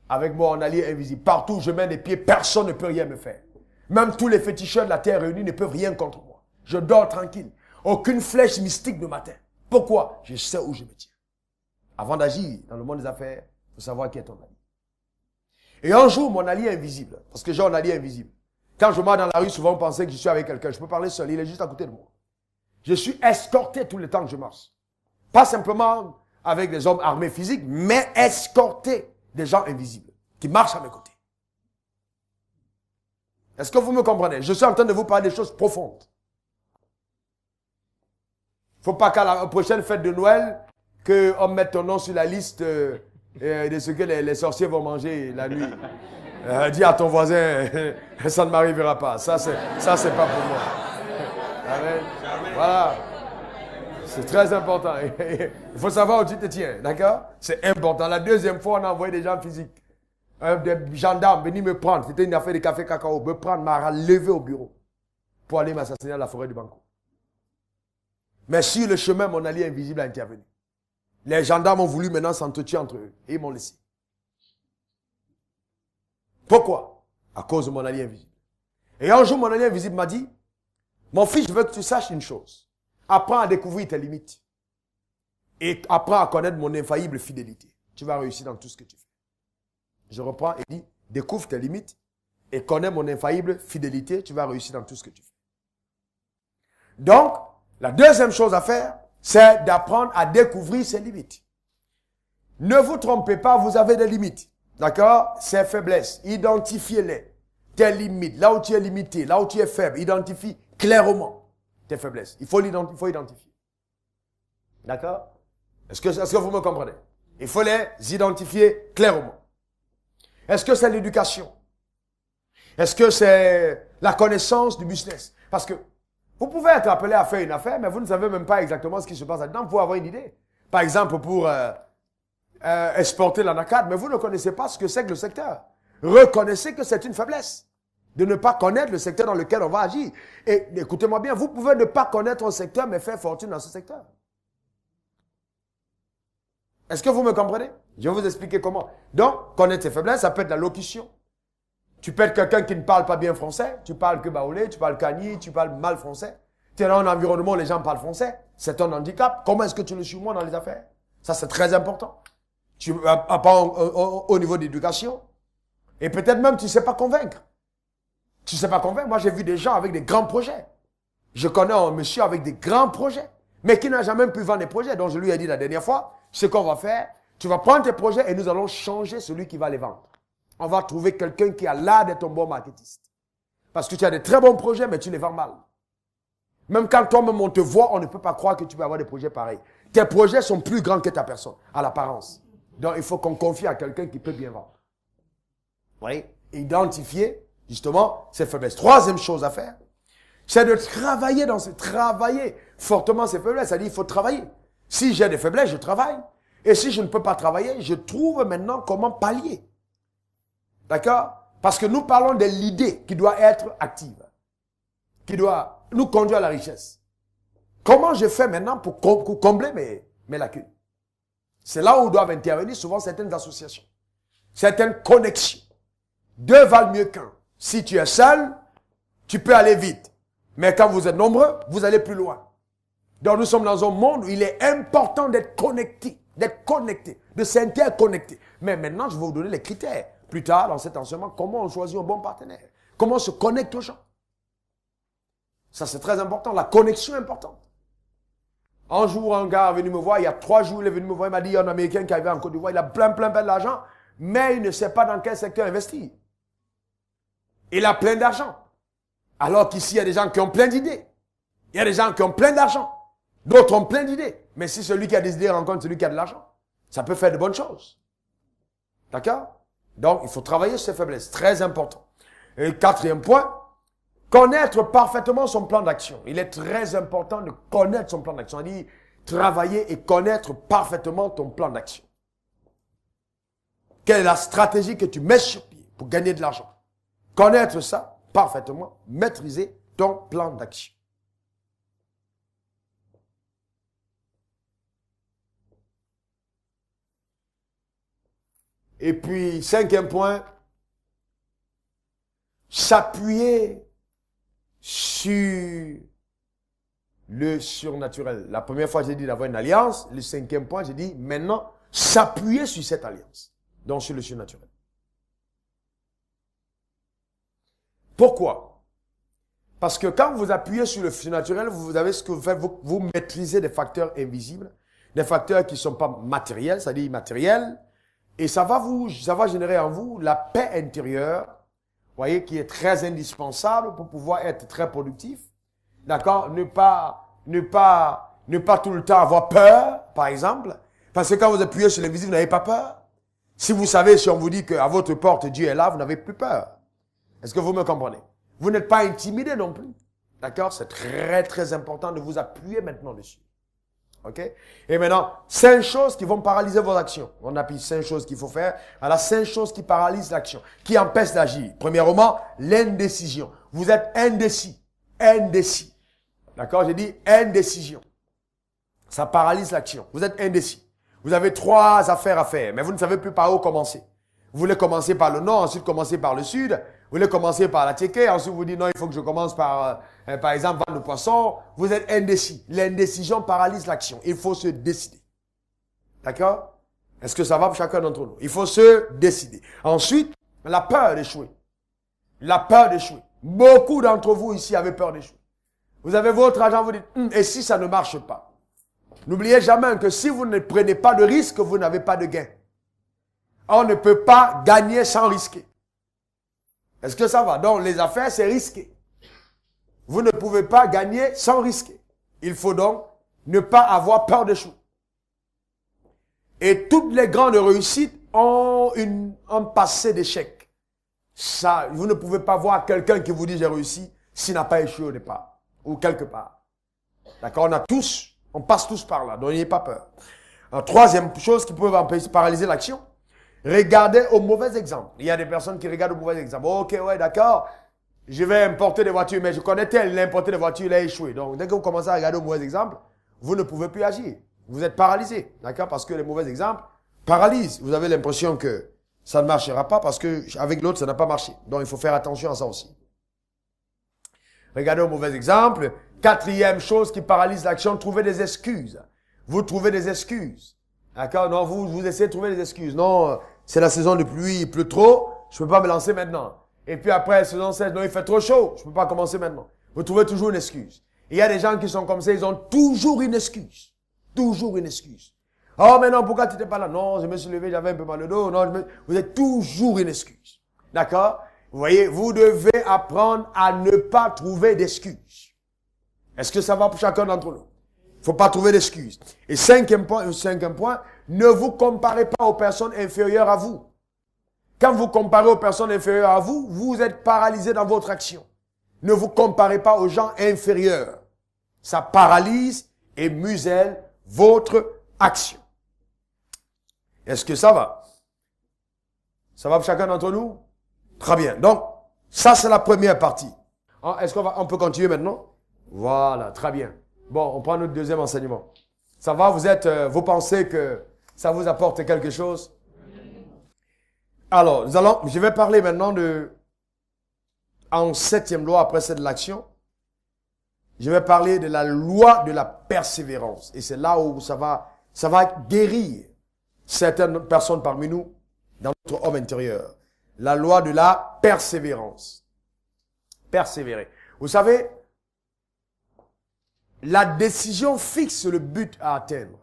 Speaker 1: Avec moi, un allié invisible. Partout où je mets les pieds, personne ne peut rien me faire. Même tous les féticheurs de la terre réunis ne peuvent rien contre moi. Je dors tranquille. Aucune flèche mystique ne m'atteint. Pourquoi? Je sais où je me tiens. Avant d'agir dans le monde des affaires, il faut savoir qui est ton allié. Et un jour, mon allié invisible, parce que j'ai un allié invisible. Quand je marche dans la rue, souvent on pensait que je suis avec quelqu'un. Je peux parler seul, il est juste à côté de moi. Je suis escorté tout le temps que je marche. Pas simplement avec des hommes armés physiques, mais escorté des gens invisibles qui marchent à mes côtés. Est-ce que vous me comprenez? Je suis en train de vous parler des choses profondes. Il ne faut pas qu'à la prochaine fête de Noël, qu'on mette ton nom sur la liste de ce que les sorciers vont manger la nuit. Dis à ton voisin, ça ne m'arrivera pas. Ça, c'est pas pour moi. Amen. Voilà. C'est très important. Il faut savoir où tu te tiens, d'accord? C'est important. La deuxième fois, on a envoyé des gens physiques. Des gendarmes venus me prendre. C'était une affaire de café cacao. Me prendre, m'a levé au bureau pour aller m'assassiner dans la forêt du Banco. Mais sur le chemin, mon allié invisible a intervenu. Les gendarmes ont voulu maintenant s'entretuer entre eux. Et ils m'ont laissé. Pourquoi? À cause de mon allié invisible. Et un jour, mon allié invisible m'a dit, mon fils, je veux que tu saches une chose. Apprends à découvrir tes limites. Et apprends à connaître mon infaillible fidélité. Tu vas réussir dans tout ce que tu fais. Je reprends et dis, découvre tes limites et connais mon infaillible fidélité. Tu vas réussir dans tout ce que tu fais. Donc, la deuxième chose à faire, c'est d'apprendre à découvrir ses limites. Ne vous trompez pas, vous avez des limites. D'accord? Ces faiblesses, identifiez-les. Tes limites, là où tu es limité, là où tu es faible, identifie clairement tes faiblesses. Il faut identifier. D'accord? Est-ce que vous me comprenez? Il faut les identifier clairement. Est-ce que c'est l'éducation? Est-ce que c'est la connaissance du business? Parce que vous pouvez être appelé à faire une affaire, mais vous ne savez même pas exactement ce qui se passe là-dedans. Vous pouvez avoir une idée. Par exemple, pour exporter l'anacade, mais vous ne connaissez pas ce que c'est que le secteur. Reconnaissez que c'est une faiblesse de ne pas connaître le secteur dans lequel on va agir. Et écoutez-moi bien, vous pouvez ne pas connaître un secteur, mais faire fortune dans ce secteur. Est-ce que vous me comprenez? Je vais vous expliquer comment. Donc, connaître ses faiblesses, ça peut être la locution. Tu peux être quelqu'un qui ne parle pas bien français, tu parles que baoulé, tu parles kani, tu parles mal français. Tu es dans un environnement où les gens parlent français. C'est un handicap. Comment est-ce que tu le suis moi dans les affaires? Ça, c'est très important. Tu apprends au niveau d'éducation. Et peut-être même tu ne sais pas convaincre. Tu ne sais pas convaincre. Moi, j'ai vu des gens avec des grands projets. Je connais un monsieur avec des grands projets, mais qui n'a jamais pu vendre des projets. Donc, je lui ai dit la dernière fois, ce qu'on va faire, tu vas prendre tes projets et nous allons changer celui qui va les vendre. On va trouver quelqu'un qui a l'art d'être un bon marketiste. Parce que tu as des très bons projets, mais tu les vends mal. Même quand toi-même on te voit, on ne peut pas croire que tu peux avoir des projets pareils. Tes projets sont plus grands que ta personne, à l'apparence. Donc, il faut qu'on confie à quelqu'un qui peut bien vendre. Vous voyez? Identifier, justement, ses faiblesses. Troisième chose à faire, c'est de travailler fortement ses faiblesses. C'est-à-dire, il faut travailler. Si j'ai des faiblesses, je travaille. Et si je ne peux pas travailler, je trouve maintenant comment pallier. D'accord? Parce que nous parlons de l'idée qui doit être active. Qui doit nous conduire à la richesse. Comment je fais maintenant pour combler mes lacunes? C'est là où doivent intervenir souvent certaines associations. Certaines connexions. Deux valent mieux qu'un. Si tu es seul, tu peux aller vite. Mais quand vous êtes nombreux, vous allez plus loin. Donc nous sommes dans un monde où il est important d'être connecté, de s'interconnecter. Mais maintenant, je vais vous donner les critères. Plus tard, dans cet enseignement, comment on choisit un bon partenaire. Comment on se connecte aux gens. Ça, c'est très important. La connexion est importante. Un jour, un gars est venu me voir, il y a 3 jours, il est venu me voir, il m'a dit, il y a un Américain qui arrive en Côte d'Ivoire, il a plein d'argent, mais il ne sait pas dans quel secteur investir. Il a plein d'argent. Alors qu'ici, il y a des gens qui ont plein d'idées. Il y a des gens qui ont plein d'argent. D'autres ont plein d'idées. Mais si celui qui a des idées rencontre celui qui a de l'argent, ça peut faire de bonnes choses. D'accord? Donc, il faut travailler sur ses faiblesses. Très important. Et 4e point, connaître parfaitement son plan d'action. Il est très important de connaître son plan d'action. C'est-à-dire, travailler et connaître parfaitement ton plan d'action. Quelle est la stratégie que tu mets sur pied pour gagner de l'argent? Connaître ça parfaitement, maîtriser ton plan d'action. Et puis, 5e point, s'appuyer sur le surnaturel. La première fois, j'ai dit d'avoir une alliance. Le 5e point, j'ai dit maintenant, s'appuyer sur cette alliance. Donc, sur le surnaturel. Pourquoi? Parce que quand vous appuyez sur le surnaturel, vous avez ce que vous faites, vous maîtrisez des facteurs invisibles, des facteurs qui ne sont pas matériels, c'est-à-dire immatériels, et ça va générer en vous la paix intérieure, vous voyez, qui est très indispensable pour pouvoir être très productif. D'accord? Ne pas tout le temps avoir peur, par exemple. Parce que quand vous appuyez sur l'invisible, vous n'avez pas peur. Si vous savez, si on vous dit qu'à votre porte, Dieu est là, vous n'avez plus peur. Est-ce que vous me comprenez? Vous n'êtes pas intimidé non plus. D'accord? C'est très, très important de vous appuyer maintenant dessus. OK? Et maintenant, 5 choses qui vont paralyser vos actions. On a pris 5 choses qu'il faut faire. Alors, 5 choses qui paralysent l'action, qui empêchent d'agir. Premièrement, l'indécision. Vous êtes indécis. Indécis. D'accord? J'ai dit indécision. Ça paralyse l'action. Vous êtes indécis. Vous avez 3 affaires à faire, mais vous ne savez plus par où commencer. Vous voulez commencer par le nord, ensuite commencer par le sud. Vous voulez commencer par la Tchéquée, ensuite vous dites non, il faut que je commence par exemple, vendre le poisson. Vous êtes indécis. L'indécision paralyse l'action. Il faut se décider. D'accord? Est-ce que ça va pour chacun d'entre nous? Il faut se décider. Ensuite, la peur d'échouer. La peur d'échouer. Beaucoup d'entre vous ici avaient peur d'échouer. Vous avez votre argent, vous dites, et si ça ne marche pas? N'oubliez jamais que si vous ne prenez pas de risque, vous n'avez pas de gain. On ne peut pas gagner sans risquer. Est-ce que ça va? Donc, les affaires, c'est risqué. Vous ne pouvez pas gagner sans risquer. Il faut donc ne pas avoir peur d'échouer. Et toutes les grandes réussites ont un passé d'échec. Ça, vous ne pouvez pas voir quelqu'un qui vous dit j'ai réussi s'il n'a pas échoué au départ. Ou quelque part. D'accord? On passe tous par là. Donc, n'ayez pas peur. La troisième chose qui peut paralyser l'action. Regardez au mauvais exemple. Il y a des personnes qui regardent au mauvais exemple. Ok, ouais, d'accord. Je vais importer des voitures, mais je connais tel, il a importé des voitures, il a échoué. Donc, dès que vous commencez à regarder au mauvais exemple, vous ne pouvez plus agir. Vous êtes paralysé. D'accord? Parce que les mauvais exemples paralysent. Vous avez l'impression que ça ne marchera pas parce que avec l'autre, ça n'a pas marché. Donc, il faut faire attention à ça aussi. Regardez au mauvais exemple. Quatrième chose qui paralyse l'action, trouver des excuses. Vous trouvez des excuses. D'accord? Non, vous essayez de trouver des excuses. Non, c'est la saison de pluie, il pleut trop, je ne peux pas me lancer maintenant. Et puis après, la saison 16, non, il fait trop chaud, je ne peux pas commencer maintenant. Vous trouvez toujours une excuse. Il y a des gens qui sont comme ça, ils ont toujours une excuse. Toujours une excuse. Oh, mais non, pourquoi tu n'étais pas là? Non, je me suis levé, j'avais un peu mal au dos. Non, vous êtes toujours une excuse. D'accord? Vous voyez, vous devez apprendre à ne pas trouver d'excuses. Est-ce que ça va pour chacun d'entre nous? Il ne faut pas trouver d'excuses. Et cinquième point, ne vous comparez pas aux personnes inférieures à vous. Quand vous comparez aux personnes inférieures à vous, vous êtes paralysé dans votre action. Ne vous comparez pas aux gens inférieurs. Ça paralyse et muselle votre action. Est-ce que ça va? Ça va pour chacun d'entre nous? Très bien. Donc, ça c'est la première partie. Est-ce qu'on peut continuer maintenant? Voilà, très bien. Bon, on prend notre deuxième enseignement. Ça va, vous pensez que ça vous apporte quelque chose? Alors, je vais parler maintenant en 7e loi, après c'est de l'action. Je vais parler de la loi de la persévérance. Et c'est là où ça va guérir certaines personnes parmi nous dans notre homme intérieur. La loi de la persévérance. Persévérer. Vous savez, la décision fixe le but à atteindre.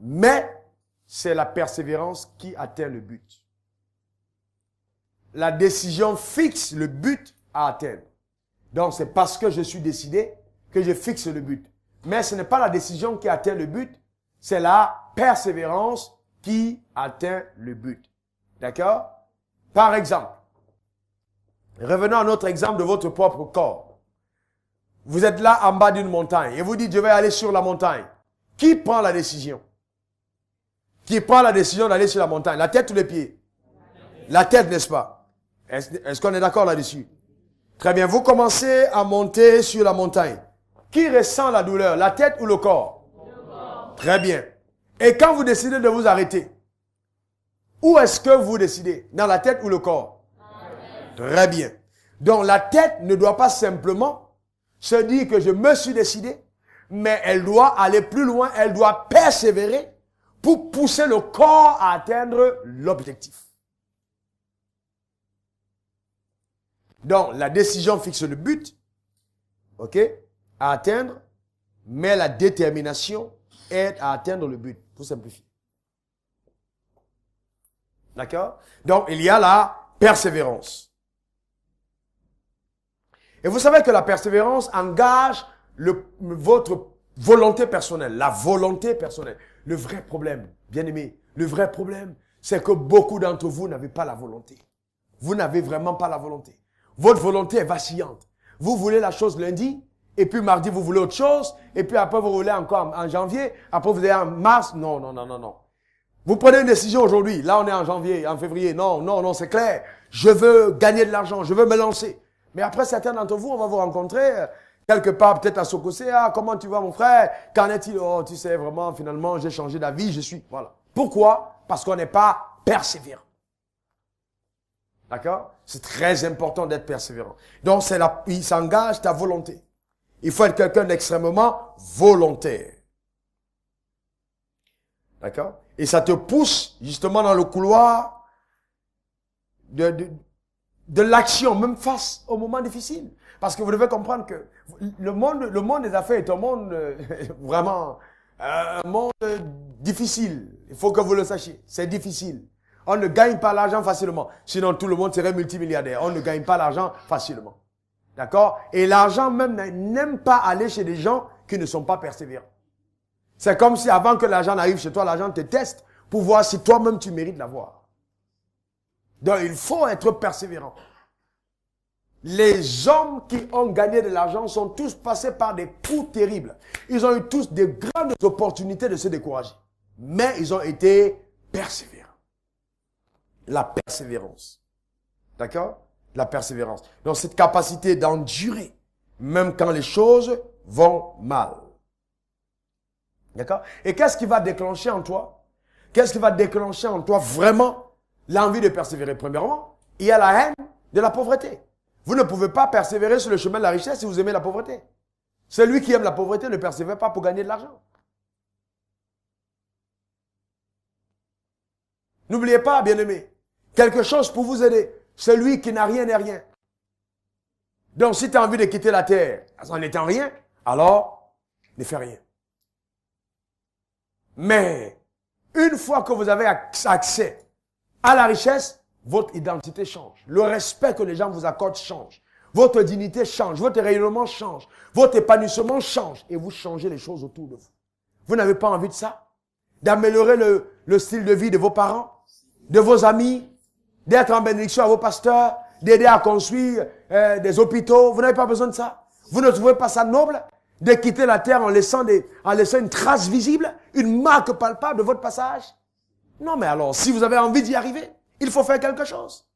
Speaker 1: Mais c'est la persévérance qui atteint le but. La décision fixe le but à atteindre. Donc c'est parce que je suis décidé que je fixe le but. Mais ce n'est pas la décision qui atteint le but, c'est la persévérance qui atteint le but. D'accord? Par exemple, revenons à notre exemple de votre propre corps. Vous êtes là en bas d'une montagne et vous dites je vais aller sur la montagne. Qui prend la décision? Qui prend la décision d'aller sur la montagne? La tête ou les pieds? La tête, n'est-ce pas? Est-ce qu'on est d'accord là-dessus? Très bien, vous commencez à monter sur la montagne. Qui ressent la douleur? La tête ou le corps? Le corps. Très bien. Et quand vous décidez de vous arrêter, où est-ce que vous décidez? Dans la tête ou le corps? Très bien. Donc la tête ne doit pas simplement se dire que je me suis décidé, mais elle doit aller plus loin, elle doit persévérer pour pousser le corps à atteindre l'objectif. Donc, la décision fixe le but, ok, à atteindre, mais la détermination aide à atteindre le but, pour simplifier. D'accord? Donc, il y a la persévérance. Et vous savez que la persévérance engage votre volonté personnelle, la volonté personnelle. Le vrai problème, bien aimé, le vrai problème, c'est que beaucoup d'entre vous n'avez pas la volonté. Vous n'avez vraiment pas la volonté. Votre volonté est vacillante. Vous voulez la chose lundi Et puis mardi, vous voulez autre chose. Et puis après, vous voulez encore en janvier. Après, vous allez en mars. Non, non, non, non, non. Vous prenez une décision aujourd'hui. Là, on est en janvier, en février. Non, non, non, c'est clair. Je veux gagner de l'argent. Je veux me lancer. Mais après, certains d'entre vous, on va vous rencontrer quelque part, peut-être à Sokosé. Ah, comment tu vas, mon frère? Qu'en est-il? Oh, tu sais, vraiment, finalement, j'ai changé d'avis. Je suis... Voilà. Pourquoi? Parce qu'on n'est pas persévérant. D'accord? C'est très important d'être persévérant. Donc, il s'engage ta volonté. Il faut être quelqu'un d'extrêmement volontaire. D'accord? Et ça te pousse justement dans le couloir de l'action, même face aux moments difficiles. Parce que vous devez comprendre que le monde des affaires est un monde vraiment un monde difficile. Il faut que vous le sachiez. C'est difficile. On ne gagne pas l'argent facilement. Sinon, tout le monde serait multimilliardaire. On ne gagne pas l'argent facilement. D'accord? Et l'argent même n'aime pas aller chez des gens qui ne sont pas persévérants. C'est comme si avant que l'argent arrive chez toi, l'argent te teste pour voir si toi-même tu mérites l'avoir. Donc, il faut être persévérant. Les hommes qui ont gagné de l'argent sont tous passés par des coups terribles. Ils ont eu tous de grandes opportunités de se décourager. Mais ils ont été persévérants. La persévérance. D'accord? La persévérance. Donc, cette capacité d'endurer, même quand les choses vont mal. D'accord? Et qu'est-ce qui va déclencher en toi? Qu'est-ce qui va déclencher en toi vraiment l'envie de persévérer? Premièrement, il y a la haine de la pauvreté. Vous ne pouvez pas persévérer sur le chemin de la richesse si vous aimez la pauvreté. Celui qui aime la pauvreté ne persévère pas pour gagner de l'argent. N'oubliez pas, bien-aimés, quelque chose pour vous aider. Celui qui n'a rien n'est rien. Donc, si tu as envie de quitter la terre en n'étant rien, alors ne fais rien. Mais, une fois que vous avez accès à la richesse, votre identité change. Le respect que les gens vous accordent change. Votre dignité change. Votre rayonnement change. Votre épanouissement change. Et vous changez les choses autour de vous. Vous n'avez pas envie de ça? D'améliorer le style de vie de vos parents, de vos amis, d'être en bénédiction à vos pasteurs, d'aider à construire des hôpitaux. Vous n'avez pas besoin de ça. Vous ne trouvez pas ça noble de quitter la terre en laissant une trace visible, une marque palpable de votre passage? Non, mais alors, si vous avez envie d'y arriver, il faut faire quelque chose.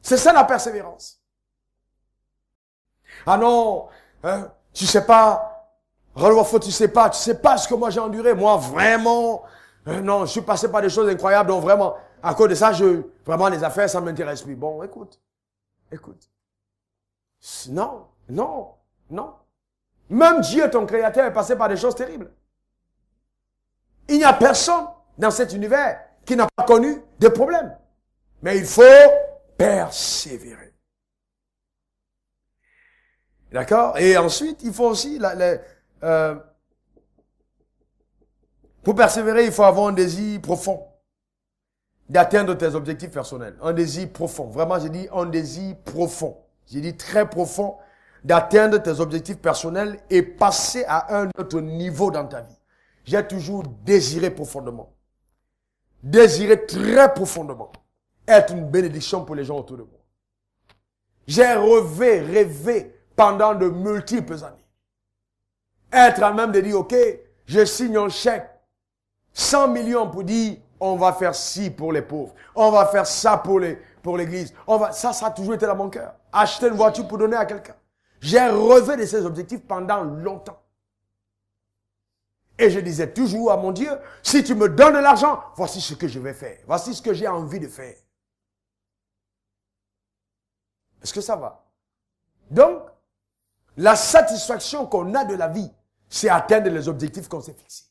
Speaker 1: C'est ça la persévérance. Ah non, tu sais pas, Rolofo, tu sais pas ce que moi j'ai enduré. Moi, vraiment, non, je suis passé par des choses incroyables, donc vraiment, à cause de ça, vraiment, les affaires, ça m'intéresse plus. Bon, écoute. Non. Même Dieu, ton créateur, est passé par des choses terribles. Il n'y a personne dans cet univers qui n'a pas connu des problèmes. Mais il faut persévérer. D'accord? Et ensuite, il faut aussi, pour persévérer, il faut avoir un désir profond d'atteindre tes objectifs personnels. Un désir profond. Vraiment, j'ai dit un désir profond. J'ai dit très profond d'atteindre tes objectifs personnels et passer à un autre niveau dans ta vie. J'ai toujours désiré profondément. Désiré très profondément. Être une bénédiction pour les gens autour de moi. J'ai rêvé pendant de multiples années. Être à même de dire, ok, je signe un chèque, 100 millions pour dire, on va faire ci pour les pauvres. On va faire ça pour l'église. Ça a toujours été dans mon cœur. Acheter une voiture pour donner à quelqu'un. J'ai rêvé de ces objectifs pendant longtemps. Et je disais toujours à mon Dieu, si tu me donnes de l'argent, voici ce que je vais faire. Voici ce que j'ai envie de faire. Est-ce que ça va? Donc, la satisfaction qu'on a de la vie, c'est atteindre les objectifs qu'on s'est fixés.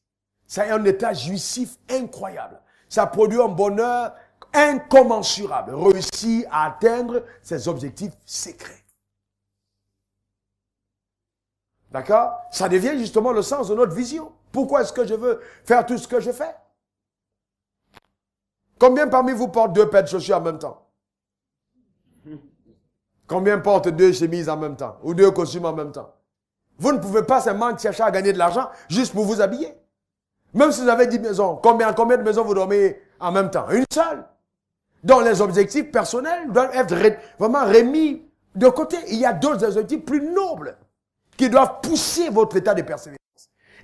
Speaker 1: C'est un état jouissif incroyable. Ça produit un bonheur incommensurable. Réussir à atteindre ses objectifs secrets. D'accord? Ça devient justement le sens de notre vision. Pourquoi est-ce que je veux faire tout ce que je fais? Combien parmi vous portent 2 paires de chaussures en même temps? Combien portent 2 chemises en même temps? Ou 2 costumes en même temps? Vous ne pouvez pas seulement chercher à gagner de l'argent juste pour vous habiller. Même si vous avez 10 maisons, combien de maisons vous dormez en même temps? Une seule. Donc les objectifs personnels doivent être vraiment remis de côté, il y a d'autres objectifs plus nobles qui doivent pousser votre état de persévérance.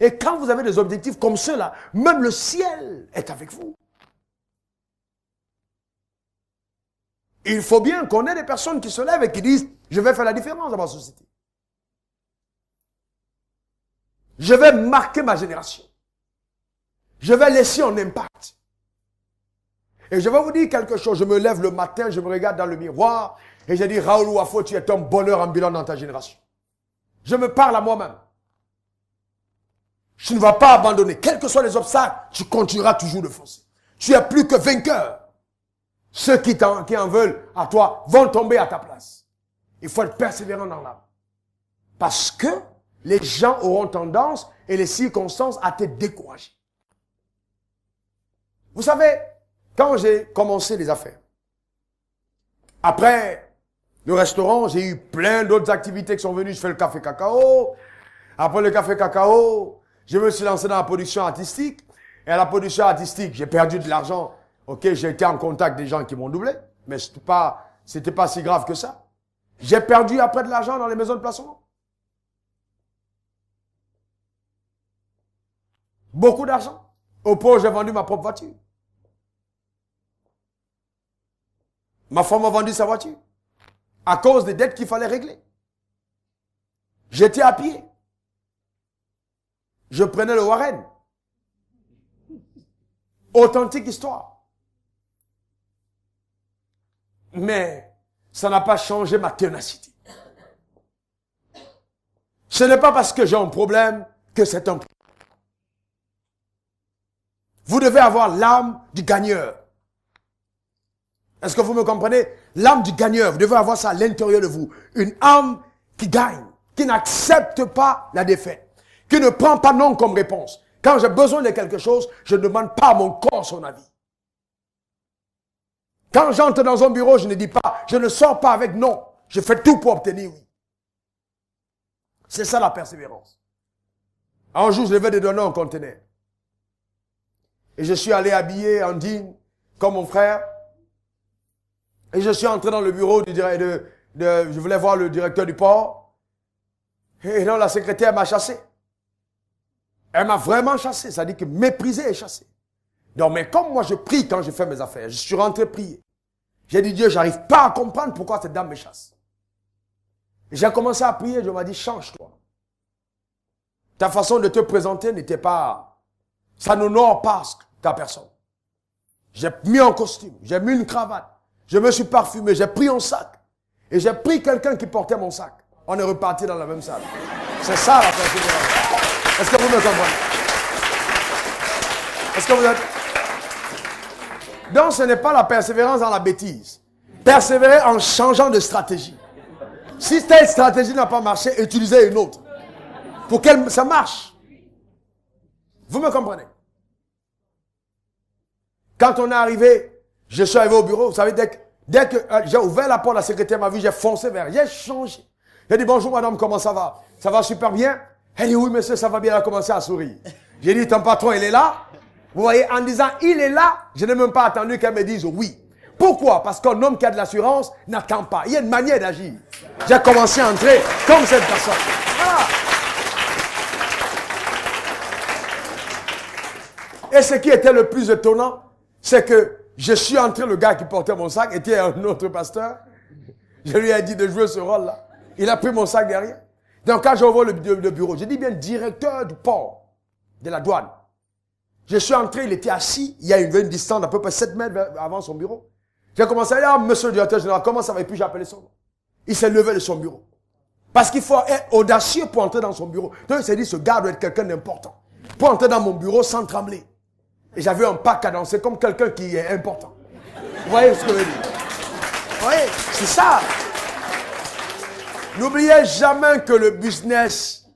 Speaker 1: Et quand vous avez des objectifs comme ceux-là, même le ciel est avec vous. Il faut bien qu'on ait des personnes qui se lèvent et qui disent « Je vais faire la différence dans ma société. Je vais marquer ma génération. Je vais laisser un impact. » Et je vais vous dire quelque chose. Je me lève le matin, je me regarde dans le miroir et je dis « Raoul Wafo, tu es un bonheur ambulant dans ta génération. » Je me parle à moi-même. Tu ne vas pas abandonner. Quels que soient les obstacles, tu continueras toujours de foncer. Tu es plus que vainqueur. Ceux qui en veulent à toi vont tomber à ta place. Il faut être persévérant dans l'âme. Parce que les gens auront tendance et les circonstances à te décourager. Vous savez, quand j'ai commencé les affaires, après le restaurant, j'ai eu plein d'autres activités qui sont venues. Je fais le café cacao. Après le café cacao, je me suis lancé dans la production artistique. Et à la production artistique, j'ai perdu de l'argent. Ok, j'ai été en contact des gens qui m'ont doublé. Mais c'était pas si grave que ça. J'ai perdu après de l'argent dans les maisons de placement. Beaucoup d'argent. Au point où j'ai vendu ma propre voiture. Ma femme a vendu sa voiture. À cause des dettes qu'il fallait régler. J'étais à pied. Je prenais le Warren. Authentique histoire. Mais ça n'a pas changé ma ténacité. Ce n'est pas parce que j'ai un problème que c'est un problème. Vous devez avoir l'âme du gagneur. Est-ce que vous me comprenez? L'âme du gagneur, vous devez avoir ça à l'intérieur de vous. Une âme qui gagne, qui n'accepte pas la défaite, qui ne prend pas non comme réponse. Quand j'ai besoin de quelque chose, je ne demande pas à mon corps son avis. Quand j'entre dans un bureau, je ne dis pas, je ne sors pas avec non. Je fais tout pour obtenir oui. C'est ça la persévérance. Un jour, je devais te donner un conteneur. Et je suis allé habillé en digne, comme mon frère. Et je suis entré dans le bureau je voulais voir le directeur du port. Et non, la secrétaire m'a chassé. Elle m'a vraiment chassé. Ça dit que mépriser et chasser. Donc, mais comme moi je prie quand je fais mes affaires, je suis rentré prier. J'ai dit, Dieu, j'arrive pas à comprendre pourquoi cette dame me chasse. J'ai commencé à prier, Dieu m'a dit, change-toi. Ta façon de te présenter n'était pas, ça n'honore pas ta personne. J'ai mis un costume, j'ai mis une cravate, je me suis parfumé, j'ai pris un sac. Et j'ai pris quelqu'un qui portait mon sac. On est reparti dans la même salle. C'est ça la persévérance. Est-ce que vous me comprenez? Est-ce que vous êtes... Donc ce n'est pas la persévérance dans la bêtise. Persévérer en changeant de stratégie. Si telle stratégie n'a pas marché, utilisez une autre. Pour qu'elle ça marche. Vous me comprenez? Quand on est arrivé, je suis arrivé au bureau, vous savez, dès que j'ai ouvert la porte, la secrétaire m'a vu, j'ai foncé vers elle, j'ai changé. J'ai dit, bonjour madame, comment ça va? Ça va super bien? Elle dit, oui monsieur, ça va bien, elle a commencé à sourire. J'ai dit, ton patron, il est là? Vous voyez, en disant, il est là, je n'ai même pas attendu qu'elle me dise oui. Pourquoi? Parce qu'un homme qui a de l'assurance n'attend pas. Il y a une manière d'agir. J'ai commencé à entrer comme cette personne. Voilà. Et ce qui était le plus étonnant, c'est que je suis entré, le gars qui portait mon sac était un autre pasteur. Je lui ai dit de jouer ce rôle-là. Il a pris mon sac derrière. Donc quand j'ouvre le bureau, j'ai dit bien directeur du port, de la douane. Je suis entré, il était assis, il y a une distance d'à peu près 7 mètres avant son bureau. J'ai commencé à dire, ah, monsieur le directeur général, comment ça va? Et puis j'ai appelé son nom. Il s'est levé de son bureau. Parce qu'il faut être audacieux pour entrer dans son bureau. Donc il s'est dit, ce gars doit être quelqu'un d'important. Pour entrer dans mon bureau sans trembler. Et j'avais un pas cadencé comme quelqu'un qui est important. Vous voyez ce que je veux dire? Vous voyez? C'est ça. N'oubliez jamais que le business,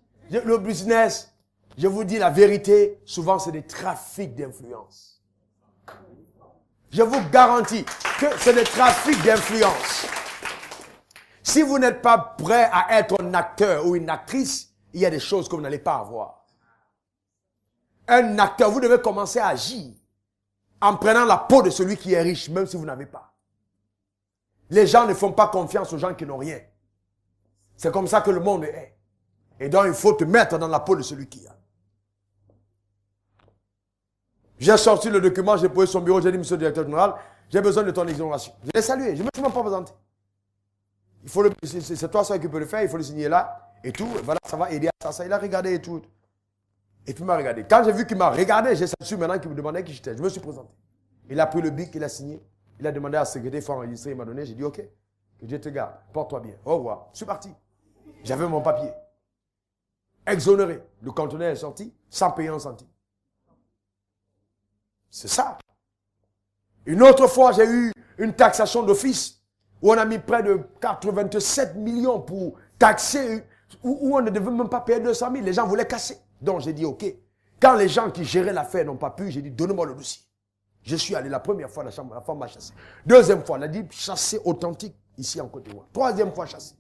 Speaker 1: je vous dis la vérité, souvent c'est des trafics d'influence. Je vous garantis que c'est des trafics d'influence. Si vous n'êtes pas prêt à être un acteur ou une actrice, il y a des choses que vous n'allez pas avoir. Un acteur, vous devez commencer à agir en prenant la peau de celui qui est riche, même si vous n'avez pas. Les gens ne font pas confiance aux gens qui n'ont rien. C'est comme ça que le monde est. Et donc, il faut te mettre dans la peau de celui qui a. J'ai sorti le document, j'ai posé son bureau, j'ai dit, monsieur le directeur général, j'ai besoin de ton exonération. Je l'ai salué, je ne me suis même pas présenté. C'est toi seul qui peux le faire, il faut le signer là, et tout, voilà, ça va aider à ça. Il a regardé et tout. Et puis il m'a regardé. Quand j'ai vu qu'il m'a regardé, j'ai su maintenant qu'il me demandait qui j'étais. Je me suis présenté. Il a pris le bic, il a signé. Il a demandé à la secrétaire, il faut enregistrer, il m'a donné. J'ai dit, ok, que Dieu te garde, porte-toi bien. Au revoir. Je suis parti. J'avais mon papier. Exonéré. Le conteneur est sorti, sans payer un centime. C'est ça. Une autre fois, j'ai eu une taxation d'office où on a mis près de 87 millions pour taxer, où on ne devait même pas payer 200 000. Les gens voulaient casser. Donc j'ai dit, ok. Quand les gens qui géraient l'affaire n'ont pas pu, j'ai dit, donnez-moi le dossier. Je suis allé la première fois, la femme m'a chassé. Deuxième fois, elle a dit, chassé authentique, ici en Côte d'Ivoire. Troisième fois, chassé.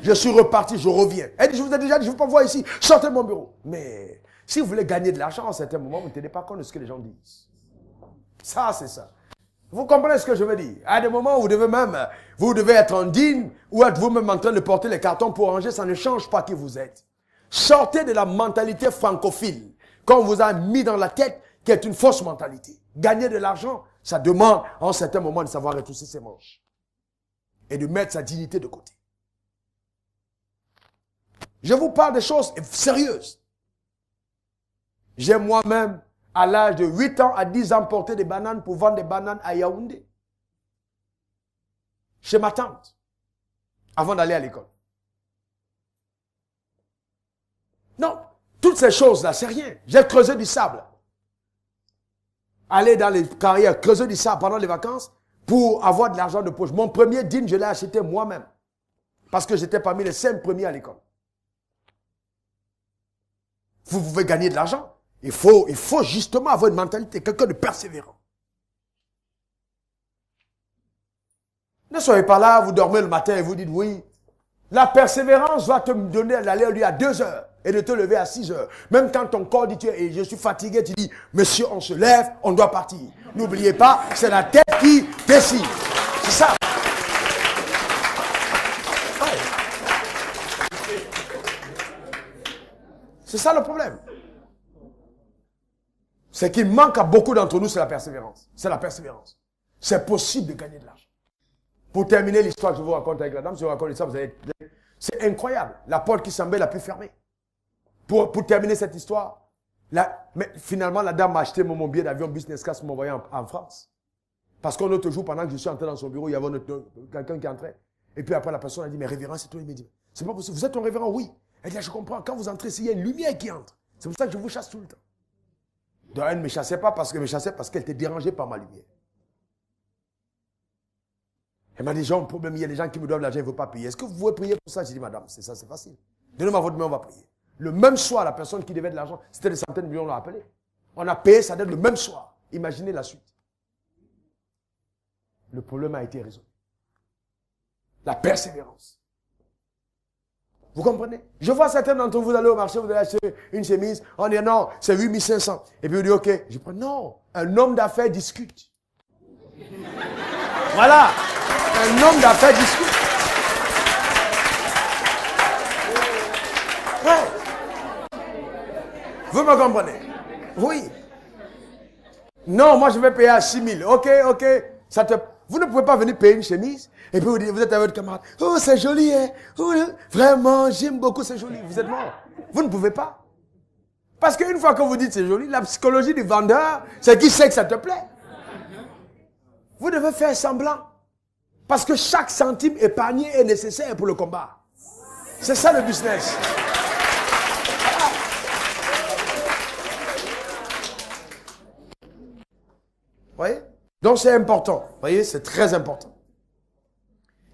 Speaker 1: Je suis reparti, je reviens. Elle dit, je vous ai déjà dit, je ne veux pas voir ici. Sortez de mon bureau. Mais si vous voulez gagner de l'argent, à un certain moment, vous ne tenez pas compte de ce que les gens disent. Ça, c'est ça. Vous comprenez ce que je veux dire? À des moments où vous devez être indigne ou être vous-même en train de porter les cartons pour ranger, ça ne change pas qui vous êtes. Sortez de la mentalité francophile qu'on vous a mis dans la tête, qui est une fausse mentalité. Gagner de l'argent, ça demande à un certain moment de savoir retrousser ses manches et de mettre sa dignité de côté. Je vous parle des choses sérieuses. J'ai moi-même, à l'âge de 8 ans à 10 ans, porté des bananes pour vendre des bananes à Yaoundé. Chez ma tante. Avant d'aller à l'école. Non, toutes ces choses-là, c'est rien. J'ai creusé du sable. Aller dans les carrières, creuser du sable pendant les vacances pour avoir de l'argent de poche. Mon premier jean, je l'ai acheté moi-même. Parce que j'étais parmi les 5 premiers à l'école. Vous pouvez gagner de l'argent. Il faut justement avoir une mentalité, quelqu'un de persévérant. Ne soyez pas là, vous dormez le matin et vous dites oui. La persévérance va te donner d'aller au lit à 2 heures et de te lever à 6 heures. Même quand ton corps dit je suis fatigué, tu dis monsieur, on se lève, on doit partir. N'oubliez pas, c'est la tête qui décide. C'est ça. Ouais. C'est ça le problème. Ce qui manque à beaucoup d'entre nous, c'est la persévérance. C'est la persévérance. C'est possible de gagner de l'argent. Pour terminer l'histoire que je vous raconte avec la dame, si je vous raconte ça, vous allez... C'est incroyable. La porte qui semblait la plus fermée. Pour terminer cette histoire, mais finalement, la dame m'a acheté mon billet d'avion business class pour m'envoyer en France. Parce qu'un autre jour, pendant que je suis entré dans son bureau, il y avait quelqu'un qui entrait. Et puis après, la personne a dit, mais révérend, c'est toi. Il m'a dit, c'est pas possible. Vous êtes un révérend? Oui. Elle dit, je comprends. Quand vous entrez, il y a une lumière qui entre. C'est pour ça que je vous chasse tout le temps. Donc, elle ne me chassait pas parce qu'elle était dérangée par ma lumière. Elle m'a dit, j'ai un problème, il y a des gens qui me doivent l'argent, ils ne veulent pas payer. Est-ce que vous pouvez prier pour ça? J'ai dit, madame, c'est ça, c'est facile. Donnez-moi votre main, on va prier. Le même soir, la personne qui devait de l'argent, c'était des centaines de millions, on l'a appelé. On a payé sa dette le même soir. Imaginez la suite. Le problème a été résolu. La persévérance. Vous comprenez? Je vois certains d'entre vous aller au marché, vous allez acheter une chemise, on dit non, c'est 8500. Et puis vous dites ok. Je prends non, un homme d'affaires discute. Voilà. Un homme d'affaires discute. Ouais. Vous me comprenez? Oui. Non, moi je vais payer à 6 000. Ok. Vous ne pouvez pas venir payer une chemise et puis vous êtes avec votre camarade. Oh, c'est joli, hein? Oh, vraiment, j'aime beaucoup, c'est joli. Vous êtes mort. Vous ne pouvez pas. Parce qu'une fois que vous dites c'est joli, la psychologie du vendeur, c'est qui sait que ça te plaît. Vous devez faire semblant. Parce que chaque centime épargné est nécessaire pour le combat. C'est ça le business. Vous voyez? Donc c'est important. Vous voyez, c'est très important.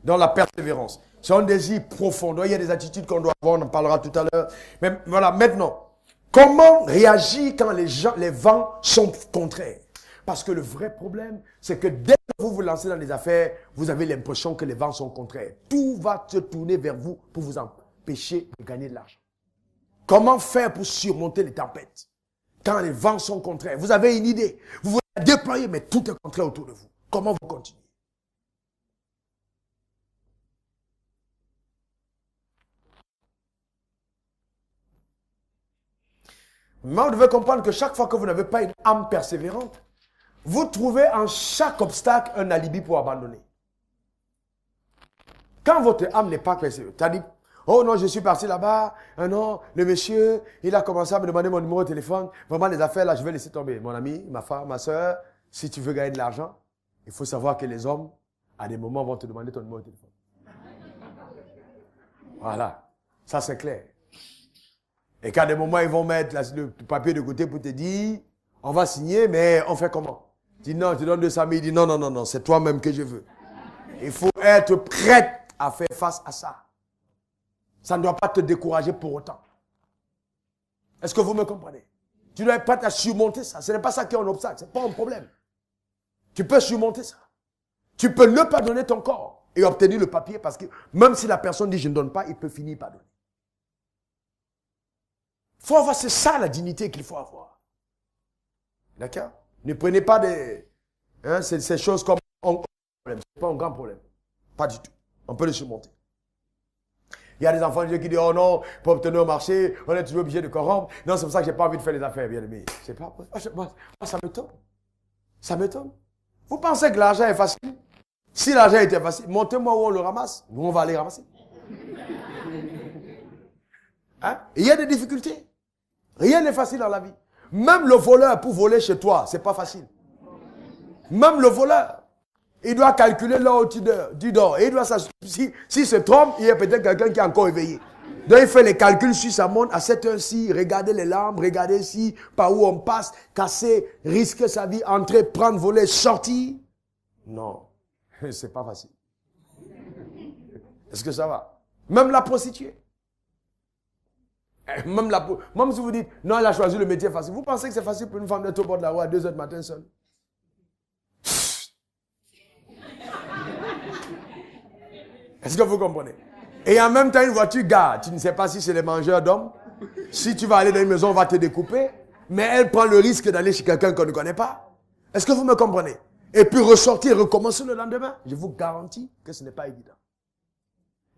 Speaker 1: Dans la persévérance. C'est un désir profond. Il y a des attitudes qu'on doit avoir, on en parlera tout à l'heure. Mais voilà, maintenant, comment réagir quand les vents sont contraires? Parce que le vrai problème, c'est que dès que vous vous lancez dans les affaires, vous avez l'impression que les vents sont contraires. Tout va se tourner vers vous pour vous empêcher de gagner de l'argent. Comment faire pour surmonter les tempêtes? Quand les vents sont contraires, vous avez une idée. Vous voulez la déployer, mais tout est contraire autour de vous. Comment vous continuez? Mais vous devez comprendre que chaque fois que vous n'avez pas une âme persévérante, vous trouvez en chaque obstacle un alibi pour abandonner. Quand votre âme n'est pas persévérante, tu as dit, oh non, je suis parti là-bas, ah non, le monsieur, il a commencé à me demander mon numéro de téléphone, vraiment les affaires là, je vais laisser tomber. Mon ami, ma femme, ma soeur, si tu veux gagner de l'argent, il faut savoir que les hommes, à des moments, vont te demander ton numéro de téléphone. Voilà, ça c'est clair. Et qu'à des moments, ils vont mettre le papier de côté pour te dire, on va signer, mais on fait comment? Tu dis non, je te donne 200 000, il dit non, non, non, non, c'est toi-même que je veux. Il faut être prête à faire face à ça. Ça ne doit pas te décourager pour autant. Est-ce que vous me comprenez? Tu dois être prête à surmonter ça. Ce n'est pas ça qui est un obstacle, ce n'est pas un problème. Tu peux surmonter ça. Tu peux ne pas donner ton corps et obtenir le papier parce que même si la personne dit je ne donne pas, il peut finir par donner. Il faut avoir, c'est ça la dignité qu'il faut avoir. D'accord? Ne prenez pas ces choses comme un problème. Ce n'est pas un grand problème. Pas du tout. On peut le surmonter. Il y a des enfants de Dieu qui disent, oh non, pour obtenir un marché, on est toujours obligé de corrompre. Non, c'est pour ça que je n'ai pas envie de faire les affaires, bien aimé. C'est pas, ça m'étonne. Ça m'étonne. Vous pensez que l'argent est facile? Si l'argent était facile, montrez-moi où on le ramasse. Nous, on va aller ramasser. Hein? Il y a des difficultés. Rien n'est facile dans la vie. Même le voleur, pour voler chez toi, ce n'est pas facile. Même le voleur, il doit calculer là où tu dors. Et il doit s'il se trompe, il y a peut-être quelqu'un qui est encore éveillé. Donc il fait les calculs sur sa montre à cette heure-ci, regarder les lampes, regarder si, par où on passe, casser, risquer sa vie, entrer, prendre, voler, sortir. Non, c'est pas facile. Est-ce que ça va? Même la prostituée. Même si vous dites, non, elle a choisi le métier facile. Vous pensez que c'est facile pour une femme d'être au bord de la rue à 2 h du matin seule? Est-ce que vous comprenez? Et en même temps, une voiture gare. Tu ne sais pas si c'est les mangeurs d'hommes. Si tu vas aller dans une maison, on va te découper. Mais elle prend le risque d'aller chez quelqu'un qu'on ne connaît pas. Est-ce que vous me comprenez? Et puis ressortir, recommencer le lendemain. Je vous garantis que ce n'est pas évident.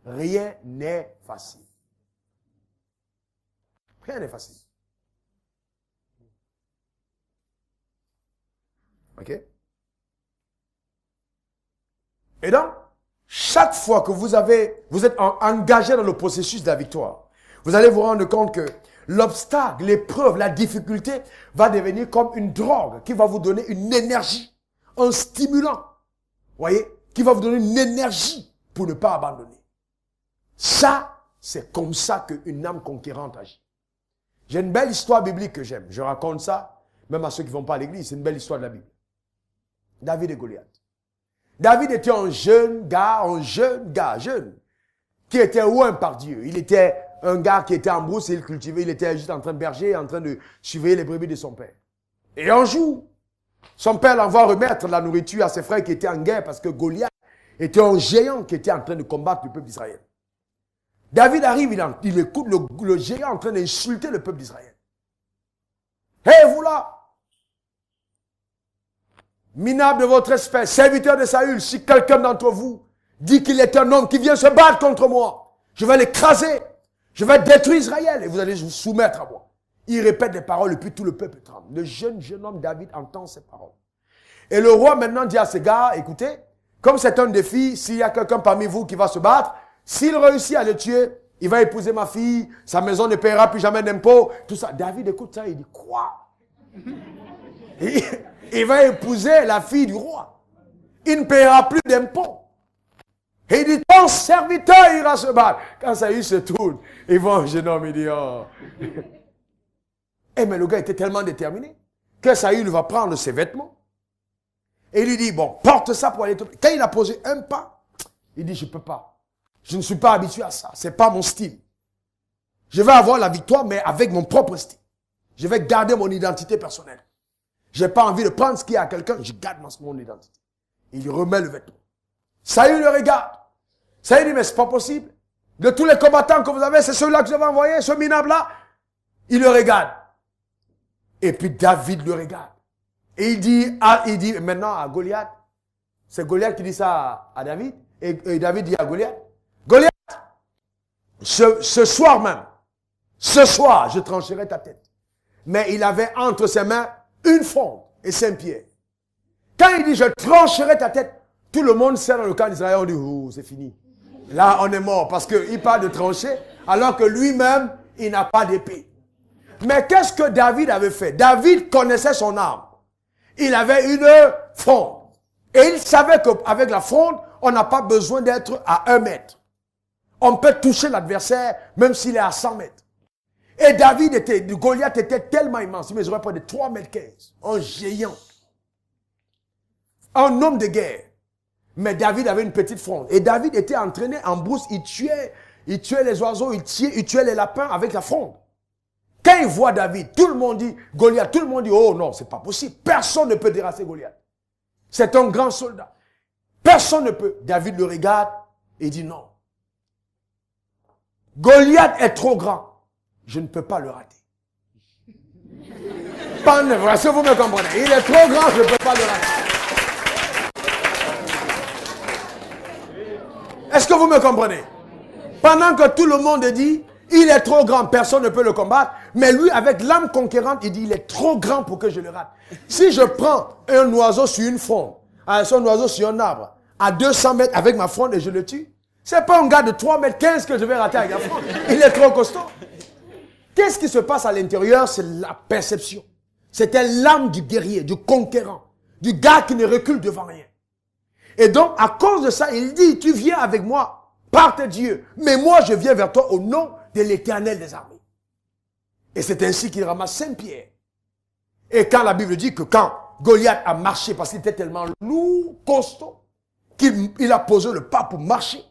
Speaker 1: Rien n'est facile. Rien n'est facile. OK? Et donc, chaque fois que vous êtes engagé dans le processus de la victoire, vous allez vous rendre compte que l'obstacle, l'épreuve, la difficulté va devenir comme une drogue qui va vous donner une énergie, un stimulant, voyez, qui va vous donner une énergie pour ne pas abandonner. Ça, c'est comme ça qu'une âme conquérante agit. J'ai une belle histoire biblique que j'aime. Je raconte ça, même à ceux qui ne vont pas à l'église. C'est une belle histoire de la Bible. David et Goliath. David était un jeune gars, qui était oint par Dieu. Il était un gars qui était en brousse et il cultivait, il était juste en train de berger, en train de surveiller les brebis de son père. Et un jour, son père l'envoie remettre la nourriture à ses frères qui étaient en guerre parce que Goliath était un géant qui était en train de combattre le peuple d'Israël. David arrive, il écoute le géant en train d'insulter le peuple d'Israël. Hé, vous là! Minable de votre espèce, serviteur de Saül, si quelqu'un d'entre vous dit qu'il est un homme qui vient se battre contre moi, je vais l'écraser, je vais détruire Israël et vous allez vous soumettre à moi. Il répète les paroles et puis tout le peuple tremble. Le jeune homme David entend ces paroles. Et le roi maintenant dit à ses gars, écoutez, comme c'est un défi, s'il y a quelqu'un parmi vous qui va se battre, s'il réussit à le tuer, il va épouser ma fille, sa maison ne paiera plus jamais d'impôts, tout ça. David écoute ça et il dit, quoi? Il va épouser la fille du roi. Il ne paiera plus d'impôts. Et il dit, ton serviteur ira se battre. Quand Saül se tourne, il voit un jeune homme, il dit, oh. Eh, mais le gars était tellement déterminé que Saül va prendre ses vêtements. Et il lui dit, bon, porte ça pour aller te... Quand il a posé un pas, il dit, je ne peux pas. Je ne suis pas habitué à ça. Ce n'est pas mon style. Je vais avoir la victoire, mais avec mon propre style. Je vais garder mon identité personnelle. Je n'ai pas envie de prendre ce qu'il y a à quelqu'un. Je garde mon identité. Il remet le vêtement. Saül le regarde. Saül dit, mais ce n'est pas possible. De tous les combattants que vous avez, c'est celui-là que vous avez envoyé, ce minable-là. Il le regarde. Et puis David le regarde. Et il dit maintenant à Goliath, c'est Goliath qui dit ça à David. Et David dit à Goliath, Goliath, ce soir même, ce soir, je trancherai ta tête. mais il avait entre ses mains une fronde et 5 pieds. Quand il dit, je trancherai ta tête, tout le monde sait dans le camp d'Israël, on dit, oh, c'est fini. Là, on est mort parce qu'il parle de trancher, alors que lui-même, il n'a pas d'épée. Mais qu'est-ce que David avait fait? David connaissait son arme. Il avait une fronde. Et il savait qu'avec la fronde, on n'a pas besoin d'être à 1 mètre. On peut toucher l'adversaire, même s'il est à 100 mètres. Et Goliath était tellement immense, il mesurait près de 3 mètres 15. Un géant. Un homme de guerre. Mais David avait une petite fronde. Et David était entraîné en brousse. Il tuait les oiseaux, il tuait les lapins avec la fronde. Quand il voit David, tout le monde dit, Goliath, tout le monde dit, oh non, c'est pas possible. Personne ne peut déracer Goliath. C'est un grand soldat. Personne ne peut. David le regarde et dit non. Goliath est trop grand. Je ne peux pas le rater. Pas neuf, est-ce que vous me comprenez? Il est trop grand, je ne peux pas le rater. Est-ce que vous me comprenez? Pendant que tout le monde dit, il est trop grand, personne ne peut le combattre. Mais lui, avec l'âme conquérante, il dit, il est trop grand pour que je le rate. Si je prends un oiseau sur une fronde, un oiseau sur un arbre, à 200 mètres avec ma fronde et je le tue, c'est pas un gars de 3 mètres 15 que je vais rater avec la fronde. Il est trop costaud. Qu'est-ce qui se passe à l'intérieur? C'est la perception. C'était l'âme du guerrier, du conquérant, du gars qui ne recule devant rien. Et donc, à cause de ça, il dit, tu viens avec moi par tes dieux, mais moi je viens vers toi au nom de l'Éternel des armées. Et c'est ainsi qu'il ramasse 5 pierres. Et quand la Bible dit que quand Goliath a marché, parce qu'il était tellement lourd, costaud, qu'il a posé le pas pour marcher,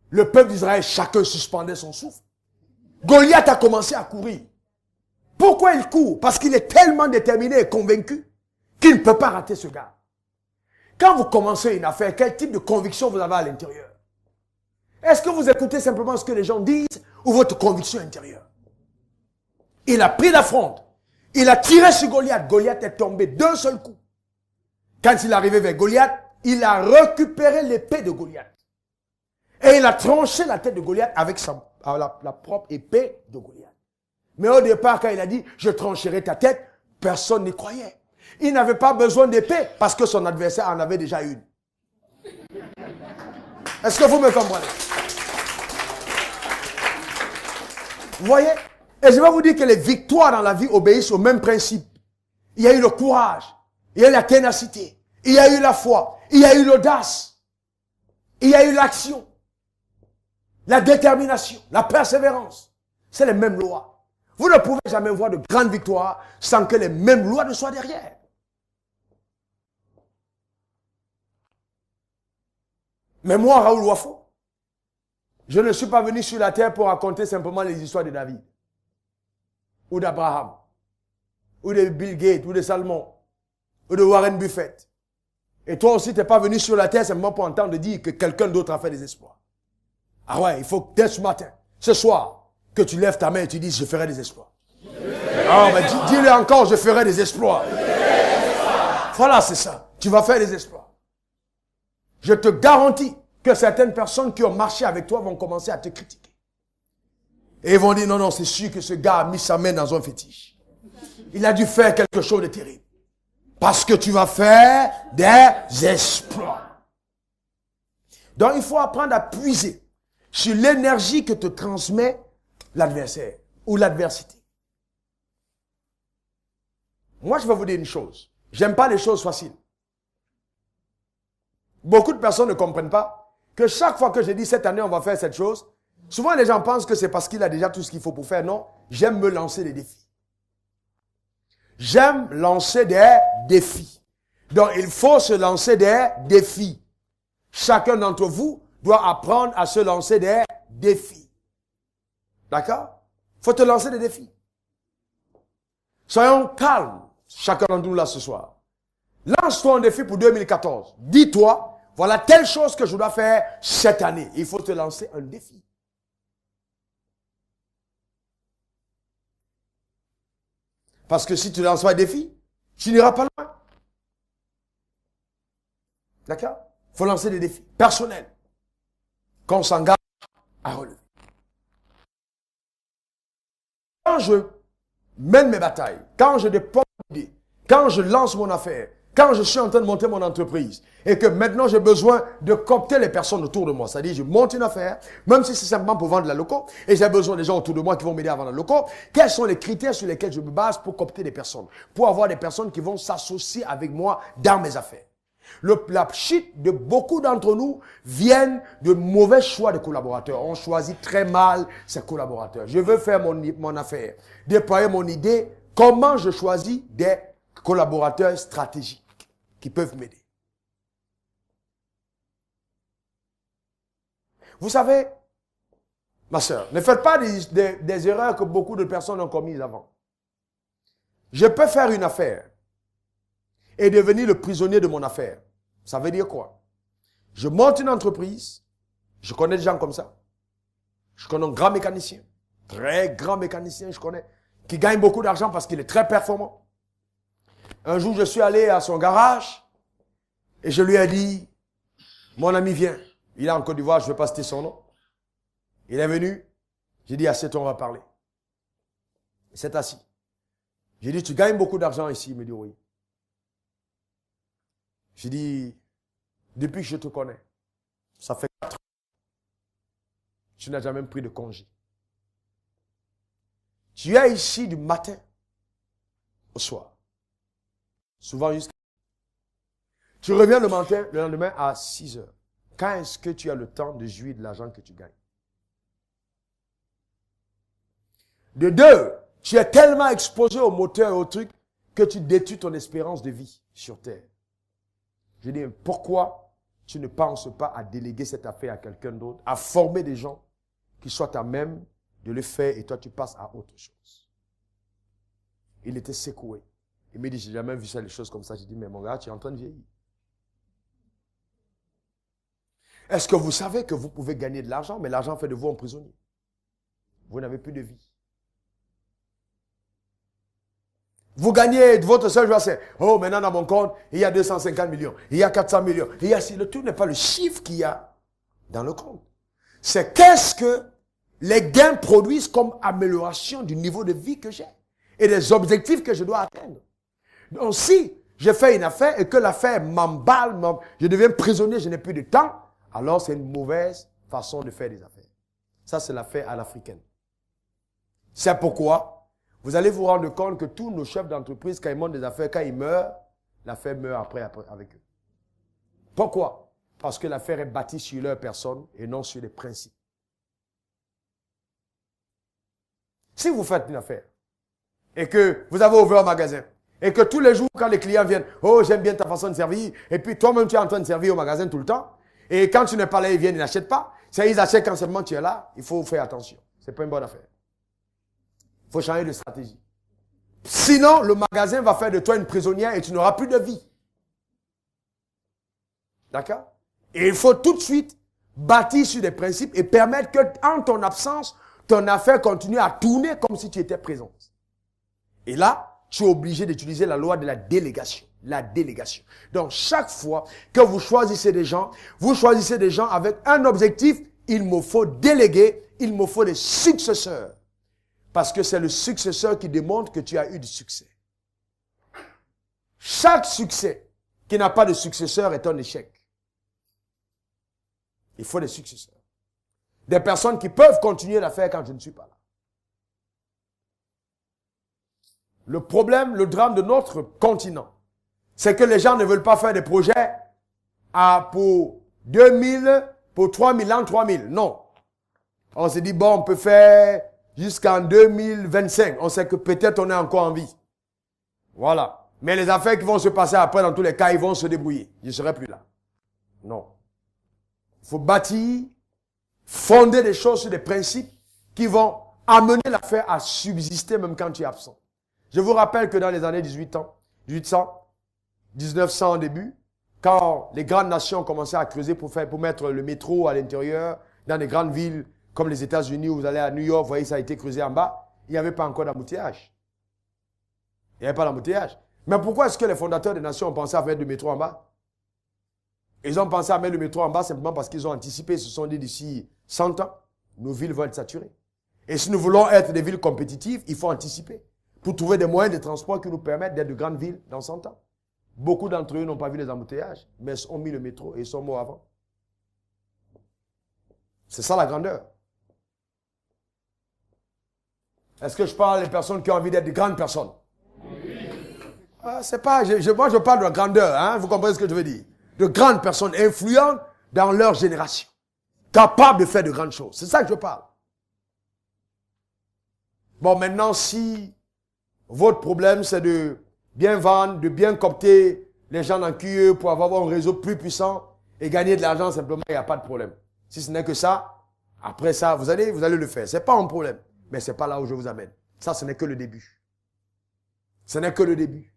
Speaker 1: le peuple d'Israël, chacun suspendait son souffle. Goliath a commencé à courir. Pourquoi il court? Parce qu'il est tellement déterminé et convaincu qu'il ne peut pas rater ce gars. Quand vous commencez une affaire, quel type de conviction vous avez à l'intérieur? Est-ce que vous écoutez simplement ce que les gens disent ou votre conviction intérieure? Il a pris la fronde. Il a tiré sur Goliath. Goliath est tombé d'un seul coup. Quand il est arrivé vers Goliath, il a récupéré l'épée de Goliath. Et il a tranché la tête de Goliath avec la propre épée de Goliath. Mais au départ, quand il a dit, je trancherai ta tête, personne n'y croyait. Il n'avait pas besoin d'épée parce que son adversaire en avait déjà une. Est-ce que vous me comprenez? Vous voyez? Et je vais vous dire que les victoires dans la vie obéissent au même principe. Il y a eu le courage, il y a eu la ténacité, il y a eu la foi, il y a eu l'audace, il y a eu l'action, la détermination, la persévérance. C'est les mêmes lois. Vous ne pouvez jamais voir de grandes victoires sans que les mêmes lois ne soient derrière. Mais moi, Raoul Wafo, je ne suis pas venu sur la terre pour raconter simplement les histoires de David, ou d'Abraham, ou de Bill Gates, ou de Salomon, ou de Warren Buffett. Et toi aussi, tu n'es pas venu sur la terre simplement pour entendre dire que quelqu'un d'autre a fait des exploits. Ah ouais, il faut que dès ce matin, ce soir, que tu lèves ta main et tu dises, je ferai des exploits. Ah, mais dis-le encore, je ferai des exploits. Voilà, c'est ça. Tu vas faire des exploits. Je te garantis que certaines personnes qui ont marché avec toi vont commencer à te critiquer. Et ils vont dire, non, non, c'est sûr que ce gars a mis sa main dans un fétiche. Il a dû faire quelque chose de terrible. Parce que tu vas faire des exploits. Donc, il faut apprendre à puiser sur l'énergie que te transmet l'adversaire ou l'adversité. Moi, je vais vous dire une chose. J'aime pas les choses faciles. Beaucoup de personnes ne comprennent pas que chaque fois que je dis cette année on va faire cette chose, souvent les gens pensent que c'est parce qu'il a déjà tout ce qu'il faut pour faire. Non, j'aime me lancer des défis. J'aime lancer des défis. Donc il faut se lancer des défis. Chacun d'entre vous doit apprendre à se lancer des défis. D'accord? Il faut te lancer des défis. Soyons calmes, chacun d'entre nous là ce soir. Lance-toi un défi pour 2014. Dis-toi, voilà telle chose que je dois faire cette année. Il faut te lancer un défi. Parce que si tu ne lances pas un défi, tu n'iras pas loin. D'accord? Il faut lancer des défis personnels qu'on s'engage à relever. Quand je mène mes batailles, quand je dépose l'idée, quand je lance mon affaire, quand je suis en train de monter mon entreprise et que maintenant j'ai besoin de coopter les personnes autour de moi, c'est-à-dire je monte une affaire, même si c'est simplement pour vendre la loco, et j'ai besoin des gens autour de moi qui vont m'aider à vendre la loco, quels sont les critères sur lesquels je me base pour coopter des personnes, pour avoir des personnes qui vont s'associer avec moi dans mes affaires. La chute de beaucoup d'entre nous viennent de mauvais choix de collaborateurs. On choisit très mal ses collaborateurs. Je veux faire mon affaire, déployer mon idée. Comment je choisis des collaborateurs stratégiques qui peuvent m'aider? Vous savez, ma soeur, ne faites pas des erreurs que beaucoup de personnes ont commises avant. Je peux faire une affaire et devenir le prisonnier de mon affaire. Ça veut dire quoi? Je monte une entreprise, je connais des gens comme ça. Je connais un grand mécanicien, très grand mécanicien, je connais, qui gagne beaucoup d'argent parce qu'il est très performant. Un jour, je suis allé à son garage et je lui ai dit, mon ami vient. Il est en Côte d'Ivoire, je ne vais pas citer son nom. Il est venu, j'ai dit, assieds-toi, on va parler. Il s'est assis. J'ai dit, tu gagnes beaucoup d'argent ici? Il me dit, oui. J'ai dit, depuis que je te connais, ça fait 4 ans, tu n'as jamais pris de congé. Tu es ici du matin au soir. Souvent jusqu'à... Tu reviens le matin, le lendemain à 6 heures. Quand est-ce que tu as le temps de jouir de l'argent que tu gagnes? De deux, tu es tellement exposé au moteur et au truc que tu détruis ton espérance de vie sur terre. Je dis, pourquoi tu ne penses pas à déléguer cette affaire à quelqu'un d'autre, à former des gens qui soient à même de le faire et toi tu passes à autre chose? Il était secoué. Il me dit, j'ai jamais vu ça, les choses comme ça. J'ai dit, mais mon gars, tu es en train de vieillir. Est-ce que vous savez que vous pouvez gagner de l'argent, mais l'argent fait de vous un prisonnier? Vous n'avez plus de vie. Vous gagnez votre seul joie, c'est, oh, maintenant dans mon compte, il y a 250 millions, il y a 400 millions, il y a si le tout n'est pas le chiffre qu'il y a dans le compte. C'est qu'est-ce que les gains produisent comme amélioration du niveau de vie que j'ai et des objectifs que je dois atteindre. Donc si je fais une affaire et que l'affaire m'emballe, je deviens prisonnier, je n'ai plus de temps, alors c'est une mauvaise façon de faire des affaires. Ça, c'est l'affaire à l'africaine. C'est pourquoi vous allez vous rendre compte que tous nos chefs d'entreprise, quand ils montent des affaires, quand ils meurent, l'affaire meurt après avec eux. Pourquoi? Parce que l'affaire est bâtie sur leur personne et non sur les principes. Si vous faites une affaire et que vous avez ouvert un magasin et que tous les jours, quand les clients viennent, oh, j'aime bien ta façon de servir, et puis toi-même, tu es en train de servir au magasin tout le temps, et quand tu n'es pas là, ils viennent, ils n'achètent pas. C'est ils achètent quand seulement tu es là, il faut faire attention. Ce n'est pas une bonne affaire. Il faut changer de stratégie. Sinon, le magasin va faire de toi une prisonnière et tu n'auras plus de vie. D'accord? Et il faut tout de suite bâtir sur des principes et permettre que, en ton absence, ton affaire continue à tourner comme si tu étais présente. Et là, tu es obligé d'utiliser la loi de la délégation. La délégation. Donc, chaque fois que vous choisissez des gens avec un objectif, il me faut déléguer, il me faut des successeurs. Parce que c'est le successeur qui démontre que tu as eu du succès. Chaque succès qui n'a pas de successeur est un échec. Il faut des successeurs. Des personnes qui peuvent continuer l'affaire quand je ne suis pas là. Le problème, le drame de notre continent, c'est que les gens ne veulent pas faire des projets pour 2000, pour 3000 ans, 3000. Non. On se dit, bon, on peut faire jusqu'en 2025. On sait que peut-être on est encore en vie. Voilà. Mais les affaires qui vont se passer après, dans tous les cas, ils vont se débrouiller. Je ne serai plus là. Non. Il faut bâtir, fonder des choses sur des principes qui vont amener l'affaire à subsister même quand tu es absent. Je vous rappelle que dans les années 1800, 1900 au début, quand les grandes nations commençaient à creuser pour mettre le métro à l'intérieur, dans les grandes villes comme les États-Unis, où vous allez à New York, vous voyez, ça a été creusé en bas, il n'y avait pas encore d'embouteillage. Il n'y avait pas d'embouteillage. Mais pourquoi est-ce que les fondateurs des nations ont pensé à mettre le métro en bas? Ils ont pensé à mettre le métro en bas simplement parce qu'ils ont anticipé, ils se sont dit d'ici 100 ans, nos villes vont être saturées. Et si nous voulons être des villes compétitives, il faut anticiper. pour trouver des moyens de transport qui nous permettent d'être de grandes villes dans 100 ans. Beaucoup d'entre eux n'ont pas vu les embouteillages, mais ont mis le métro et ils sont morts avant. C'est ça la grandeur. Est-ce que je parle des personnes qui ont envie d'être de grandes personnes? Oui. C'est pas, moi je parle de la grandeur, hein, vous comprenez ce que je veux dire? De grandes personnes influentes dans leur génération, capables de faire de grandes choses. C'est ça que je parle. Bon, maintenant, si votre problème c'est de bien vendre, de bien coopter les gens dans QE pour avoir un réseau plus puissant et gagner de l'argent simplement, il n'y a pas de problème. Si ce n'est que ça, après ça, vous allez le faire. Ce n'est pas un problème, mais ce n'est pas là où je vous amène. Ça, ce n'est que le début. Ce n'est que le début.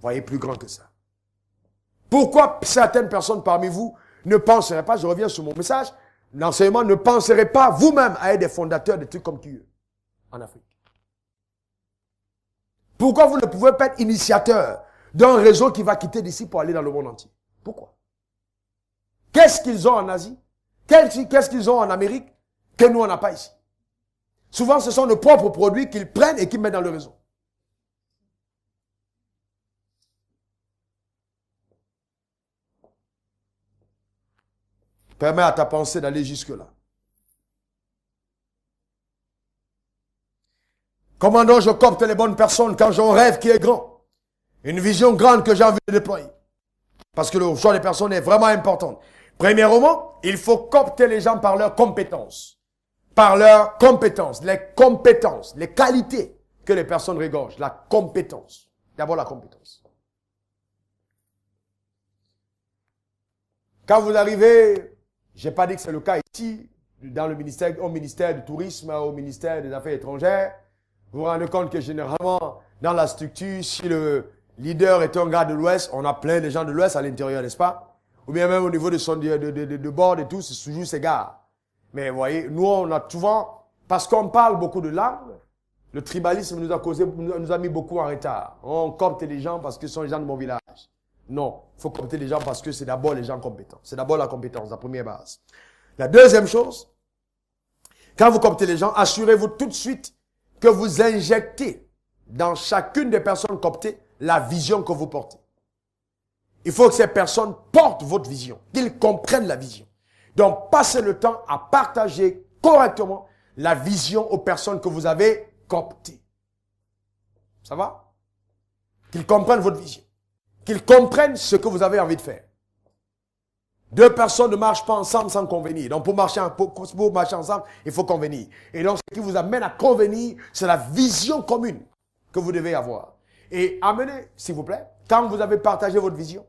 Speaker 1: Voyez plus grand que ça. Pourquoi certaines personnes parmi vous ne penseraient pas, je reviens sur mon message, l'enseignement ne penserait pas vous-même à être des fondateurs de trucs comme QE en Afrique? Pourquoi vous ne pouvez pas être initiateur d'un réseau qui va quitter d'ici pour aller dans le monde entier? Pourquoi? Qu'est-ce qu'ils ont en Asie? Qu'est-ce qu'ils ont en Amérique que nous, on n'a pas ici? Souvent, ce sont nos propres produits qu'ils prennent et qu'ils mettent dans le réseau. Permets à ta pensée d'aller jusque-là. Comment donc je copte les bonnes personnes quand j'ai un rêve qui est grand? Une vision grande que j'ai envie de déployer. Parce que le choix des personnes est vraiment important. Premièrement, il faut copter les gens par leurs compétences. Par leurs compétences, les qualités que les personnes regorgent. La compétence. D'abord la compétence. Quand vous arrivez, je n'ai pas dit que c'est le cas ici, dans le ministère, au ministère du Tourisme, au ministère des Affaires étrangères, vous vous rendez compte que généralement, dans la structure, si le leader est un gars de l'Ouest, on a plein de gens de l'Ouest à l'intérieur, n'est-ce pas? Ou bien même au niveau de bord et tout, c'est toujours ces gars. Mais vous voyez, nous, on a souvent, parce qu'on parle beaucoup de langues, le tribalisme nous a mis beaucoup en retard. On copte les gens parce que ce sont les gens de mon village. Non, il faut copter les gens parce que c'est d'abord les gens compétents. C'est d'abord la compétence, la première base. La deuxième chose, quand vous coptez les gens, assurez-vous tout de suite que vous injectez dans chacune des personnes coptées la vision que vous portez. Il faut que ces personnes portent votre vision, qu'ils comprennent la vision. Donc, passez le temps à partager correctement la vision aux personnes que vous avez coptées. Ça va? Qu'ils comprennent votre vision. Qu'ils comprennent ce que vous avez envie de faire. Deux personnes ne marchent pas ensemble sans convenir. Donc, pour marcher ensemble, il faut convenir. Et donc, ce qui vous amène à convenir, c'est la vision commune que vous devez avoir. Et amenez, s'il vous plaît, quand vous avez partagé votre vision,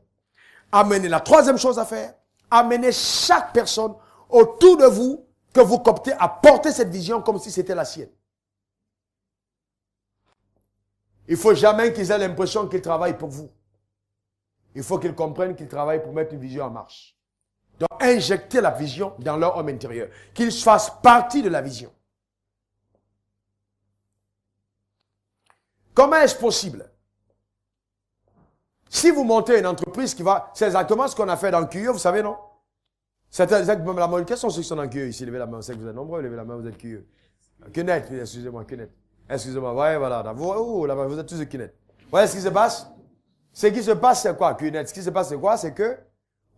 Speaker 1: amenez la troisième chose à faire, amenez chaque personne autour de vous que vous coptez à porter cette vision comme si c'était la sienne. Il ne faut jamais qu'ils aient l'impression qu'ils travaillent pour vous. Il faut qu'ils comprennent qu'ils travaillent pour mettre une vision en marche. Donc, injecter la vision dans leur homme intérieur. Qu'ils fassent partie de la vision. Comment est-ce possible? Si vous montez une entreprise qui va... C'est exactement ce qu'on a fait dans QE, vous savez, non? C'est exactement la même. Quels sont ceux qui sont dans QE ici? Levez la main, c'est que vous êtes nombreux, levez la main, vous êtes QE. QNET, excusez-moi, QNET. Excusez-moi, ouais, voilà. Vous êtes tous de QNET. Vous voyez ce qui se passe? Ce qui se passe, c'est quoi, QNET? Ce qui se passe, c'est quoi? C'est que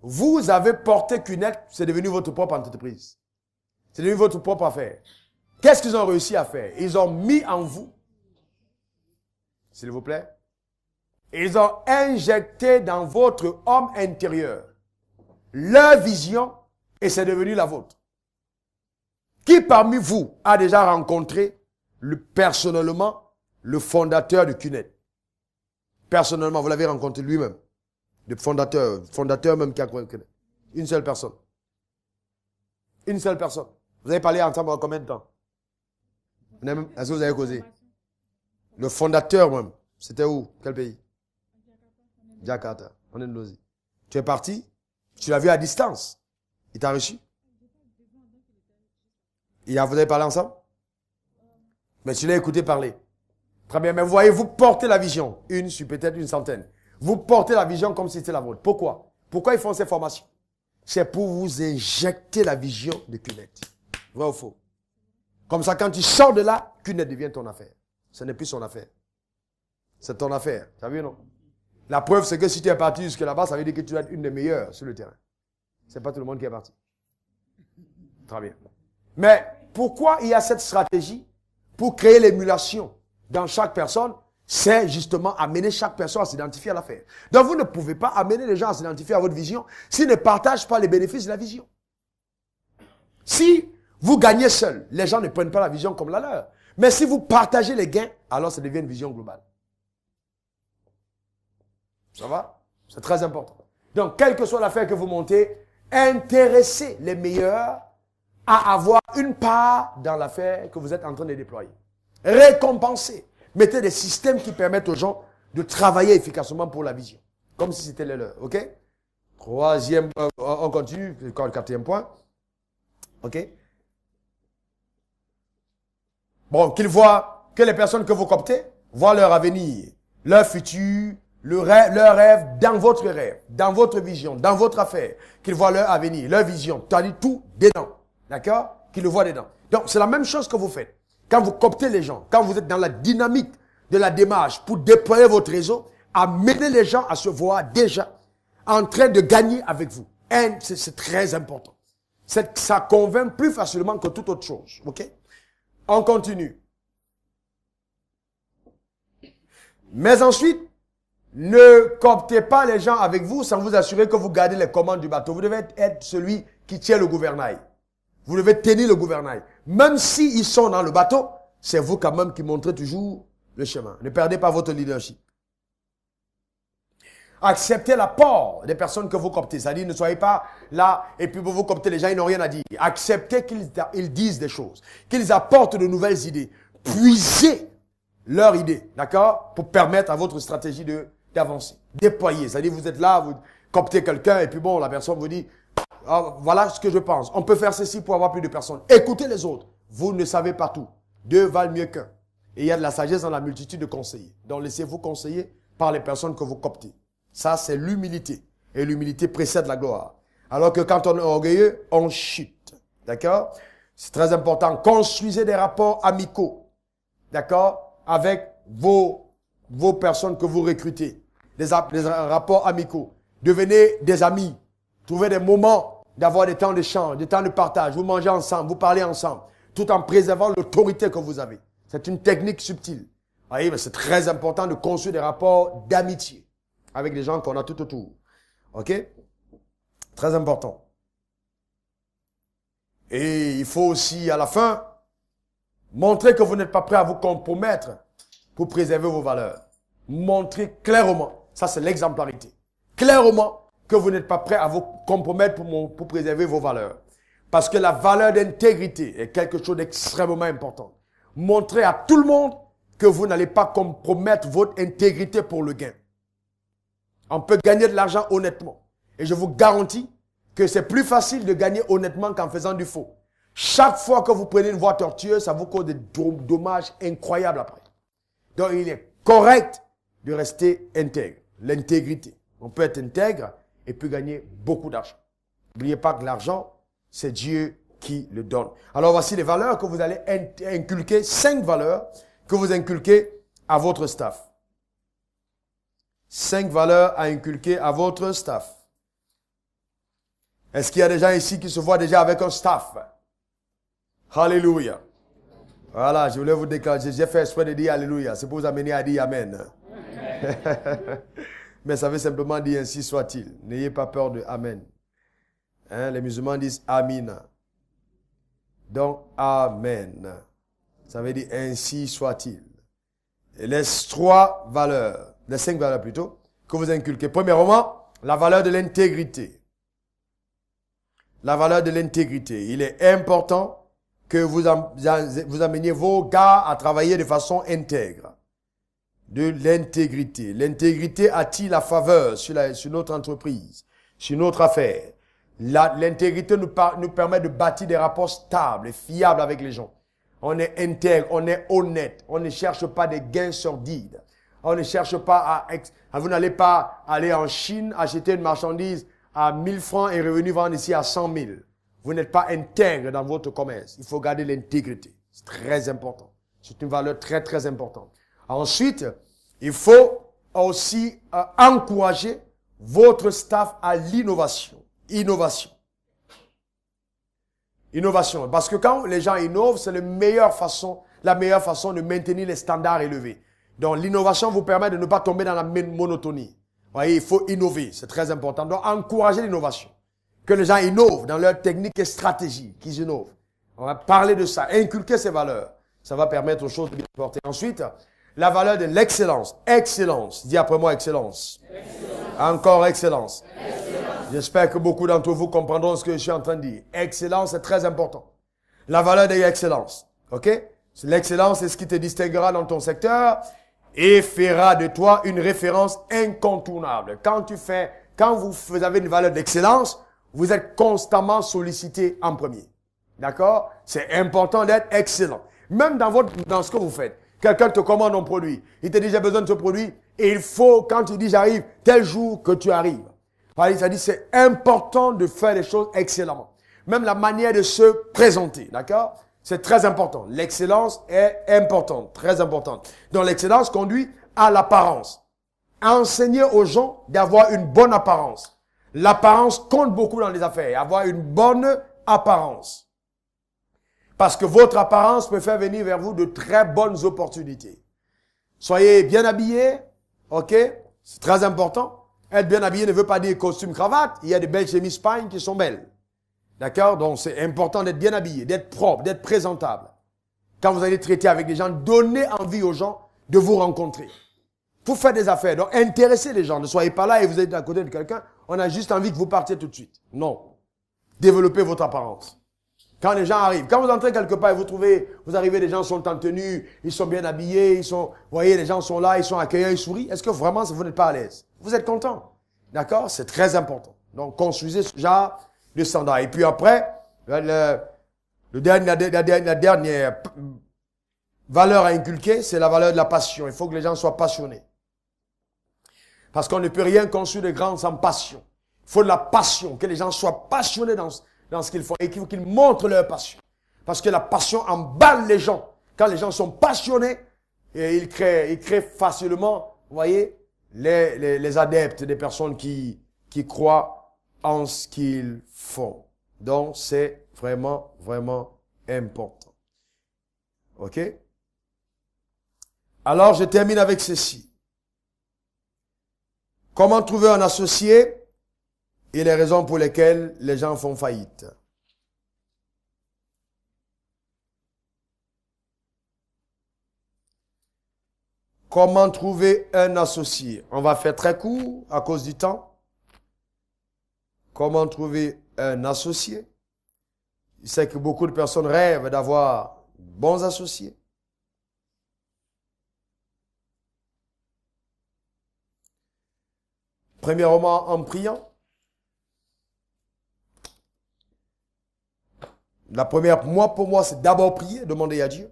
Speaker 1: vous avez porté QNET, c'est devenu votre propre entreprise. C'est devenu votre propre affaire. Qu'est-ce qu'ils ont réussi à faire? Ils ont mis en vous, s'il vous plaît, ils ont injecté dans votre homme intérieur leur vision et c'est devenu la vôtre. Qui parmi vous a déjà rencontré personnellement le fondateur de QNET? Personnellement, vous l'avez rencontré lui-même. Le fondateur même qui a créé QNET. Une seule personne. Une seule personne. Vous avez parlé ensemble en combien de temps? Est-ce que vous avez causé? Le fondateur même. C'était où? Quel pays? Jakarta, en Indonésie. Tu es parti, tu l'as vu à distance. Il t'a reçu. Vous avez parlé ensemble? Mais tu l'as écouté parler. Très bien, mais vous voyez, vous portez la vision. Une sur peut-être une centaine. Vous portez la vision comme si c'était la vôtre. Pourquoi? Pourquoi ils font ces formations? C'est pour vous injecter la vision de QNET. Vrai ou faux? Comme ça, quand tu sors de là, QNET devient ton affaire. Ce n'est plus son affaire. C'est ton affaire. Tu as vu, non? La preuve, c'est que si tu es parti jusque là-bas, ça veut dire que tu dois être une des meilleures sur le terrain. C'est pas tout le monde qui est parti. Très bien. Mais pourquoi il y a cette stratégie pour créer l'émulation dans chaque personne? C'est justement amener chaque personne à s'identifier à l'affaire. Donc vous ne pouvez pas amener les gens à s'identifier à votre vision s'ils ne partagent pas les bénéfices de la vision. Si vous gagnez seul, les gens ne prennent pas la vision comme la leur. Mais si vous partagez les gains, alors ça devient une vision globale. Ça va? C'est très important. Donc, quelle que soit l'affaire que vous montez, intéressez les meilleurs à avoir une part dans l'affaire que vous êtes en train de déployer. Récompensez. Mettez des systèmes qui permettent aux gens de travailler efficacement pour la vision. Comme si c'était le leur. OK? Troisième, on continue. Encore le quatrième point. OK? Bon, qu'ils voient, que les personnes que vous cooptez voient leur avenir, leur futur, leur rêve dans votre vision, dans votre affaire. Qu'ils voient leur avenir, leur vision, c'est-à-dire tout dedans. D'accord? Qu'ils le voient dedans. Donc, c'est la même chose que vous faites. Quand vous cooptez les gens, quand vous êtes dans la dynamique de la démarche pour déployer votre réseau, amenez les gens à se voir déjà en train de gagner avec vous. C'est très important. Ça convainc plus facilement que toute autre chose. OK? On continue. Mais ensuite, ne cooptez pas les gens avec vous sans vous assurer que vous gardez les commandes du bateau. Vous devez être celui qui tient le gouvernail. Vous devez tenir le gouvernail. Même s'ils sont dans le bateau, c'est vous quand même qui montrez toujours le chemin. Ne perdez pas votre leadership. Acceptez l'apport des personnes que vous cooptez. C'est-à-dire, ne soyez pas là et puis vous cooptez les gens, ils n'ont rien à dire. Acceptez qu'ils disent des choses, qu'ils apportent de nouvelles idées. Puisez leurs idées, d'accord? Pour permettre à votre stratégie d'avancer. Déployer. C'est-à-dire, vous êtes là, vous cooptez quelqu'un et puis bon, la personne vous dit, ah, voilà ce que je pense. On peut faire ceci pour avoir plus de personnes. Écoutez les autres. Vous ne savez pas tout. Deux valent mieux qu'un. Et il y a de la sagesse dans la multitude de conseillers. Donc, laissez-vous conseiller par les personnes que vous cooptez. Ça, c'est l'humilité. Et l'humilité précède la gloire. Alors que quand on est orgueilleux, on chute. D'accord? C'est très important. Construisez des rapports amicaux. D'accord? Avec vos personnes que vous recrutez. Des rapports amicaux. Devenez des amis. Trouvez des moments d'avoir des temps d'échange, des temps de partage. Vous mangez ensemble, vous parlez ensemble. Tout en préservant l'autorité que vous avez. C'est une technique subtile. Vous voyez, mais c'est très important de construire des rapports d'amitié avec les gens qu'on a tout autour. OK? Très important. Et il faut aussi, à la fin, montrer que vous n'êtes pas prêt à vous compromettre pour préserver vos valeurs. Montrer clairement, ça c'est l'exemplarité, clairement que vous n'êtes pas prêt à vous compromettre pour préserver vos valeurs. Parce que la valeur d'intégrité est quelque chose d'extrêmement important. Montrez à tout le monde que vous n'allez pas compromettre votre intégrité pour le gain. On peut gagner de l'argent honnêtement. Et je vous garantis que c'est plus facile de gagner honnêtement qu'en faisant du faux. Chaque fois que vous prenez une voie tortueuse, ça vous cause des dommages incroyables après. Donc il est correct de rester intègre. L'intégrité. On peut être intègre et puis gagner beaucoup d'argent. N'oubliez pas que l'argent, c'est Dieu qui le donne. Alors voici les valeurs que vous allez inculquer, 5 valeurs que vous inculquez à votre staff. 5 valeurs à inculquer à votre staff. Est-ce qu'il y a des gens ici qui se voient déjà avec un staff? Alléluia. Voilà, je voulais vous déclarer, j'ai fait exprès de dire Alléluia. C'est pour vous amener à dire Amen. Mais ça veut simplement dire ainsi soit-il. N'ayez pas peur de Amen. Hein, les musulmans disent Amina. Donc, Amen. Ça veut dire ainsi soit-il. Et les 3 valeurs, les 5 valeurs plutôt, que vous inculquez. Premièrement, la valeur de l'intégrité. La valeur de l'intégrité. Il est important que vous ameniez vos gars à travailler de façon intègre. De l'intégrité. L'intégrité attire la faveur sur notre entreprise, sur notre affaire. L'intégrité nous permet de bâtir des rapports stables et fiables avec les gens. On est intègre, on est honnête. On ne cherche pas des gains sordides. On ne cherche pas vous n'allez pas aller en Chine, acheter une marchandise à 1000 francs et revenir vendre ici à 100 000. Vous n'êtes pas intègre dans votre commerce. Il faut garder l'intégrité. C'est très important. C'est une valeur très, très importante. Ensuite, Il faut aussi encourager votre staff à l'innovation. Innovation. Innovation. Parce que quand les gens innovent, c'est la meilleure façon de maintenir les standards élevés. Donc, l'innovation vous permet de ne pas tomber dans la monotonie. Vous voyez, il faut innover. C'est très important. Donc, encourager l'innovation. Que les gens innovent dans leurs techniques et stratégies, qu'ils innovent. On va parler de ça, inculquer ces valeurs. Ça va permettre aux choses de bien porter. Ensuite, la valeur de l'excellence. Excellence. Dis après moi excellence. Excellence. Encore excellence. Excellence. J'espère que beaucoup d'entre vous comprendront ce que je suis en train de dire. Excellence, c'est très important. La valeur de l'excellence. OK? L'excellence, c'est ce qui te distinguera dans ton secteur et fera de toi une référence incontournable. Quand vous avez une valeur d'excellence, vous êtes constamment sollicité en premier. D'accord? C'est important d'être excellent. Même dans ce que vous faites. Quelqu'un te commande un produit. Il te dit, j'ai besoin de ce produit. Et il faut, quand tu dis, j'arrive, tel jour que tu arrives. Ça dit, c'est important de faire les choses excellemment. Même la manière de se présenter. D'accord? C'est très important. L'excellence est importante. Très importante. Donc, l'excellence conduit à l'apparence. Enseigner aux gens d'avoir une bonne apparence. L'apparence compte beaucoup dans les affaires. Avoir une bonne apparence. Parce que votre apparence peut faire venir vers vous de très bonnes opportunités. Soyez bien habillés, ok? C'est très important. Être bien habillé ne veut pas dire costume, cravate. Il y a des belles chemises pagne qui sont belles. D'accord? Donc c'est important d'être bien habillé, d'être propre, d'être présentable. Quand vous allez traiter avec des gens, donnez envie aux gens de vous rencontrer. Vous faites des affaires, donc intéressez les gens. Ne soyez pas là et vous êtes à côté de quelqu'un, on a juste envie que vous partiez tout de suite. Non. Développez votre apparence. Quand les gens arrivent, quand vous entrez quelque part et vous arrivez, les gens sont en tenue, ils sont bien habillés, vous voyez, les gens sont là, ils sont accueillants, ils sourient. Est-ce que vraiment vous n'êtes pas à l'aise? Vous êtes content? D'accord? C'est très important. Donc, construisez ce genre de standard. Et puis après, la dernière valeur à inculquer, c'est la valeur de la passion. Il faut que les gens soient passionnés. Parce qu'on ne peut rien construire de grand sans passion. Il faut de la passion, que les gens soient passionnés dans ce qu'ils font et qu'ils montrent leur passion. Parce que la passion emballe les gens. Quand les gens sont passionnés, et ils créent facilement, vous voyez, les adeptes, des personnes qui croient en ce qu'ils font. Donc, c'est vraiment, vraiment important. OK? Alors, je termine avec ceci. Comment trouver un associé et les raisons pour lesquelles les gens font faillite. Comment trouver un associé? On va faire très court à cause du temps. Comment trouver un associé? Je sais que beaucoup de personnes rêvent d'avoir bons associés. Premièrement, en priant. Pour moi, c'est d'abord prier, demander à Dieu.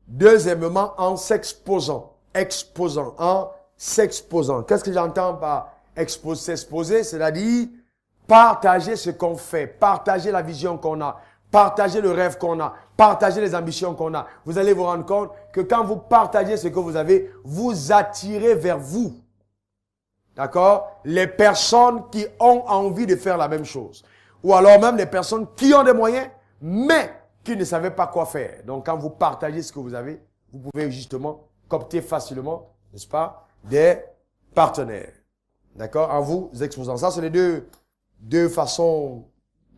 Speaker 1: Deuxièmement, en s'exposant. En s'exposant. Qu'est-ce que j'entends par s'exposer? C'est-à-dire partager ce qu'on fait, partager la vision qu'on a, partager le rêve qu'on a, partager les ambitions qu'on a. Vous allez vous rendre compte que quand vous partagez ce que vous avez, vous attirez vers vous. D'accord? Les personnes qui ont envie de faire la même chose. Ou alors même les personnes qui ont des moyens, mais qui ne savaient pas quoi faire. Donc quand vous partagez ce que vous avez, vous pouvez justement coopter facilement, n'est-ce pas, des partenaires. D'accord? En vous exposant. Ça, c'est les deux façons,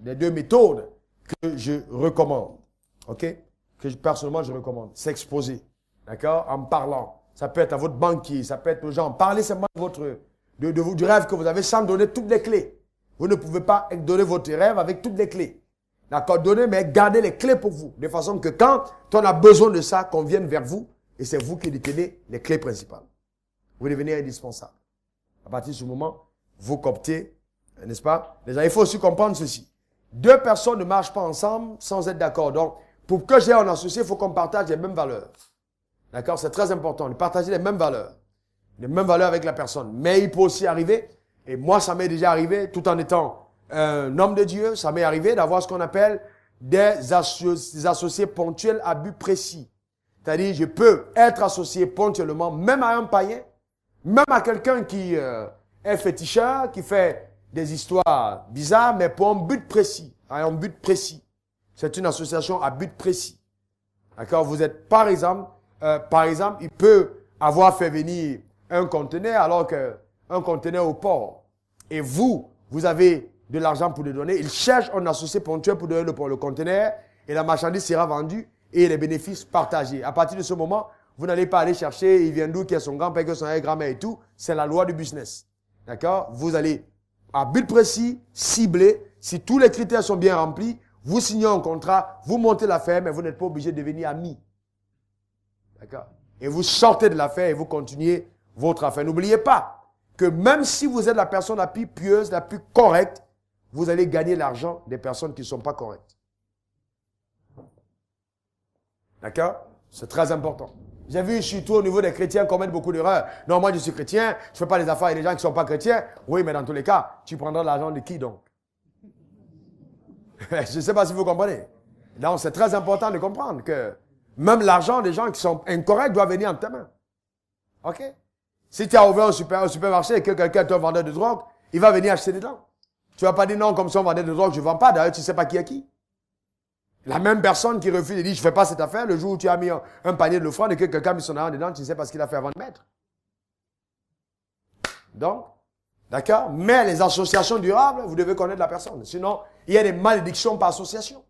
Speaker 1: les deux méthodes que je recommande. OK? Que personnellement, je recommande. S'exposer. D'accord? En parlant. Ça peut être à votre banquier, ça peut être aux gens. Parlez seulement du rêve que vous avez sans donner toutes les clés. Vous ne pouvez pas donner votre rêve avec toutes les clés. D'accord? Donnez, mais gardez les clés pour vous. De façon que quand on a besoin de ça, qu'on vienne vers vous, et c'est vous qui détenez les clés principales. Vous devenez indispensable. À partir de ce moment, vous cooptez, n'est-ce pas? Les gens, il faut aussi comprendre ceci. Deux personnes ne marchent pas ensemble sans être d'accord. Donc, pour que j'ai un associé, il faut qu'on partage les mêmes valeurs. D'accord? C'est très important de partager les mêmes valeurs. Les mêmes valeurs avec la personne. Mais il peut aussi arriver, et moi ça m'est déjà arrivé, tout en étant un homme de Dieu, ça m'est arrivé d'avoir ce qu'on appelle des associés ponctuels à but précis. C'est-à-dire, je peux être associé ponctuellement, même à un païen, même à quelqu'un qui est féticheur, qui fait des histoires bizarres, mais pour un but précis. Un but précis. C'est une association à but précis. D'accord? Vous êtes, par exemple, il peut avoir fait venir un conteneur alors qu'un conteneur au port. Et vous avez de l'argent pour le donner. Il cherche un associé ponctuel pour donner le conteneur et la marchandise sera vendue et les bénéfices partagés. À partir de ce moment, vous n'allez pas aller chercher, il vient d'où, qui est son grand-père, qui est son grand-mère et tout. C'est la loi du business. D'accord? Vous allez, à but précis, cibler. Si tous les critères sont bien remplis, vous signez un contrat, vous montez l'affaire, mais vous n'êtes pas obligé de devenir ami. D'accord? Et vous sortez de l'affaire et vous continuez votre affaire. N'oubliez pas que même si vous êtes la personne la plus pieuse, la plus correcte, vous allez gagner l'argent des personnes qui ne sont pas correctes. D'accord? C'est très important. J'ai vu surtout au niveau des chrétiens commettre beaucoup d'erreurs. Non, moi je suis chrétien, je ne fais pas les affaires avec les gens qui ne sont pas chrétiens. Oui, mais dans tous les cas, tu prendras l'argent de qui donc? Je ne sais pas si vous comprenez. Donc c'est très important de comprendre que même l'argent des gens qui sont incorrects doit venir en tes mains. OK? Si tu as ouvert un supermarché et que quelqu'un est un vendeur de drogue, il va venir acheter dedans. Tu ne vas pas dire non, comme ça, un vendeur de drogue, je ne vends pas. D'ailleurs, tu ne sais pas qui est qui. La même personne qui refuse et dit, je ne fais pas cette affaire, le jour où tu as mis un panier de l'offrande et que quelqu'un a mis son argent dedans, tu ne sais pas ce qu'il a fait avant de mettre. Donc, d'accord? Mais les associations durables, vous devez connaître la personne. Sinon, il y a des malédictions par association.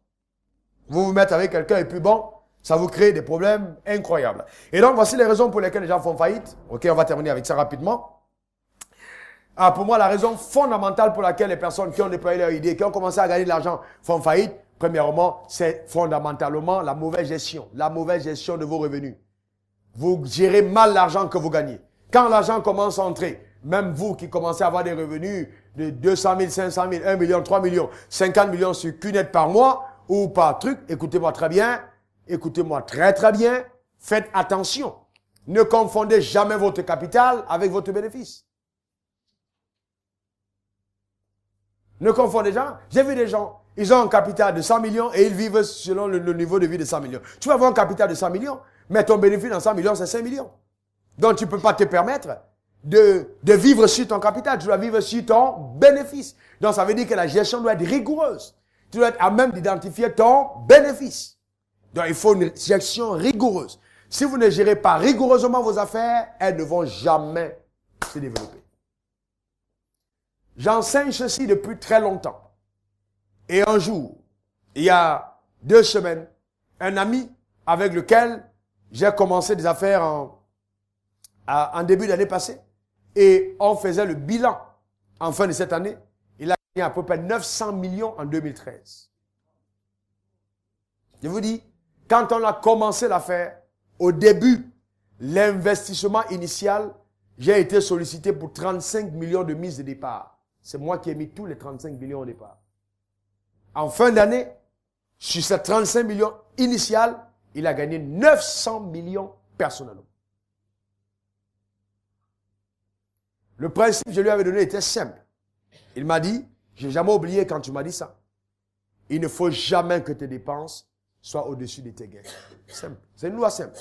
Speaker 1: Vous vous mettez avec quelqu'un et puis bon, ça vous crée des problèmes incroyables. Et donc, voici les raisons pour lesquelles les gens font faillite. OK, on va terminer avec ça rapidement. Pour moi, la raison fondamentale pour laquelle les personnes qui ont déployé leur idée, qui ont commencé à gagner de l'argent, font faillite, premièrement, c'est fondamentalement la mauvaise gestion de vos revenus. Vous gérez mal l'argent que vous gagnez. Quand l'argent commence à entrer, même vous qui commencez à avoir des revenus de 200 000, 500 000, 1 million, 3 millions, 50 millions sur QNET par mois ou par truc, écoutez-moi très bien, écoutez-moi très très bien, faites attention. Ne confondez jamais votre capital avec votre bénéfice. Ne confondez jamais. J'ai vu des gens, ils ont un capital de 100 millions et ils vivent selon le niveau de vie de 100 millions. Tu vas avoir un capital de 100 millions, mais ton bénéfice dans 100 millions, c'est 5 millions. Donc, tu ne peux pas te permettre de vivre sur ton capital. Tu dois vivre sur ton bénéfice. Donc, ça veut dire que la gestion doit être rigoureuse. Tu dois être à même d'identifier ton bénéfice. Donc, il faut une gestion rigoureuse. Si vous ne gérez pas rigoureusement vos affaires, elles ne vont jamais se développer. J'enseigne ceci depuis très longtemps. Et un jour, il y a 2 semaines, un ami avec lequel j'ai commencé des affaires en début d'année passée, et on faisait le bilan en fin de cette année, il a gagné à peu près 900 millions en 2013. Je vous dis, quand on a commencé l'affaire, au début, l'investissement initial, j'ai été sollicité pour 35 millions de mise de départ. C'est moi qui ai mis tous les 35 millions au départ. En fin d'année, sur ces 35 millions initiales, il a gagné 900 millions personnellement. Le principe que je lui avais donné était simple. Il m'a dit, j'ai jamais oublié quand tu m'as dit ça. Il ne faut jamais que tes dépenses soient au-dessus de tes gains. Simple. C'est une loi simple.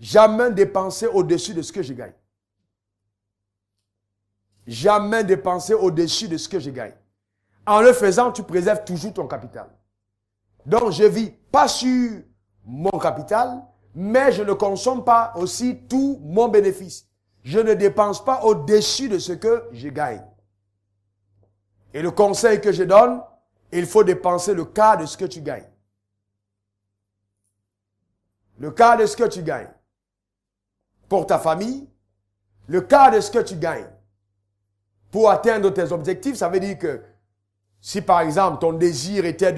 Speaker 1: Jamais dépenser au-dessus de ce que je gagne. Jamais dépenser au-dessus de ce que je gagne. En le faisant, tu préserves toujours ton capital. Donc, je vis pas sur mon capital, mais je ne consomme pas aussi tout mon bénéfice. Je ne dépense pas au-dessus de ce que je gagne. Et le conseil que je donne, il faut dépenser le quart de ce que tu gagnes. Le quart de ce que tu gagnes. Pour ta famille, le quart de ce que tu gagnes. Pour atteindre tes objectifs, ça veut dire que si par exemple ton désir était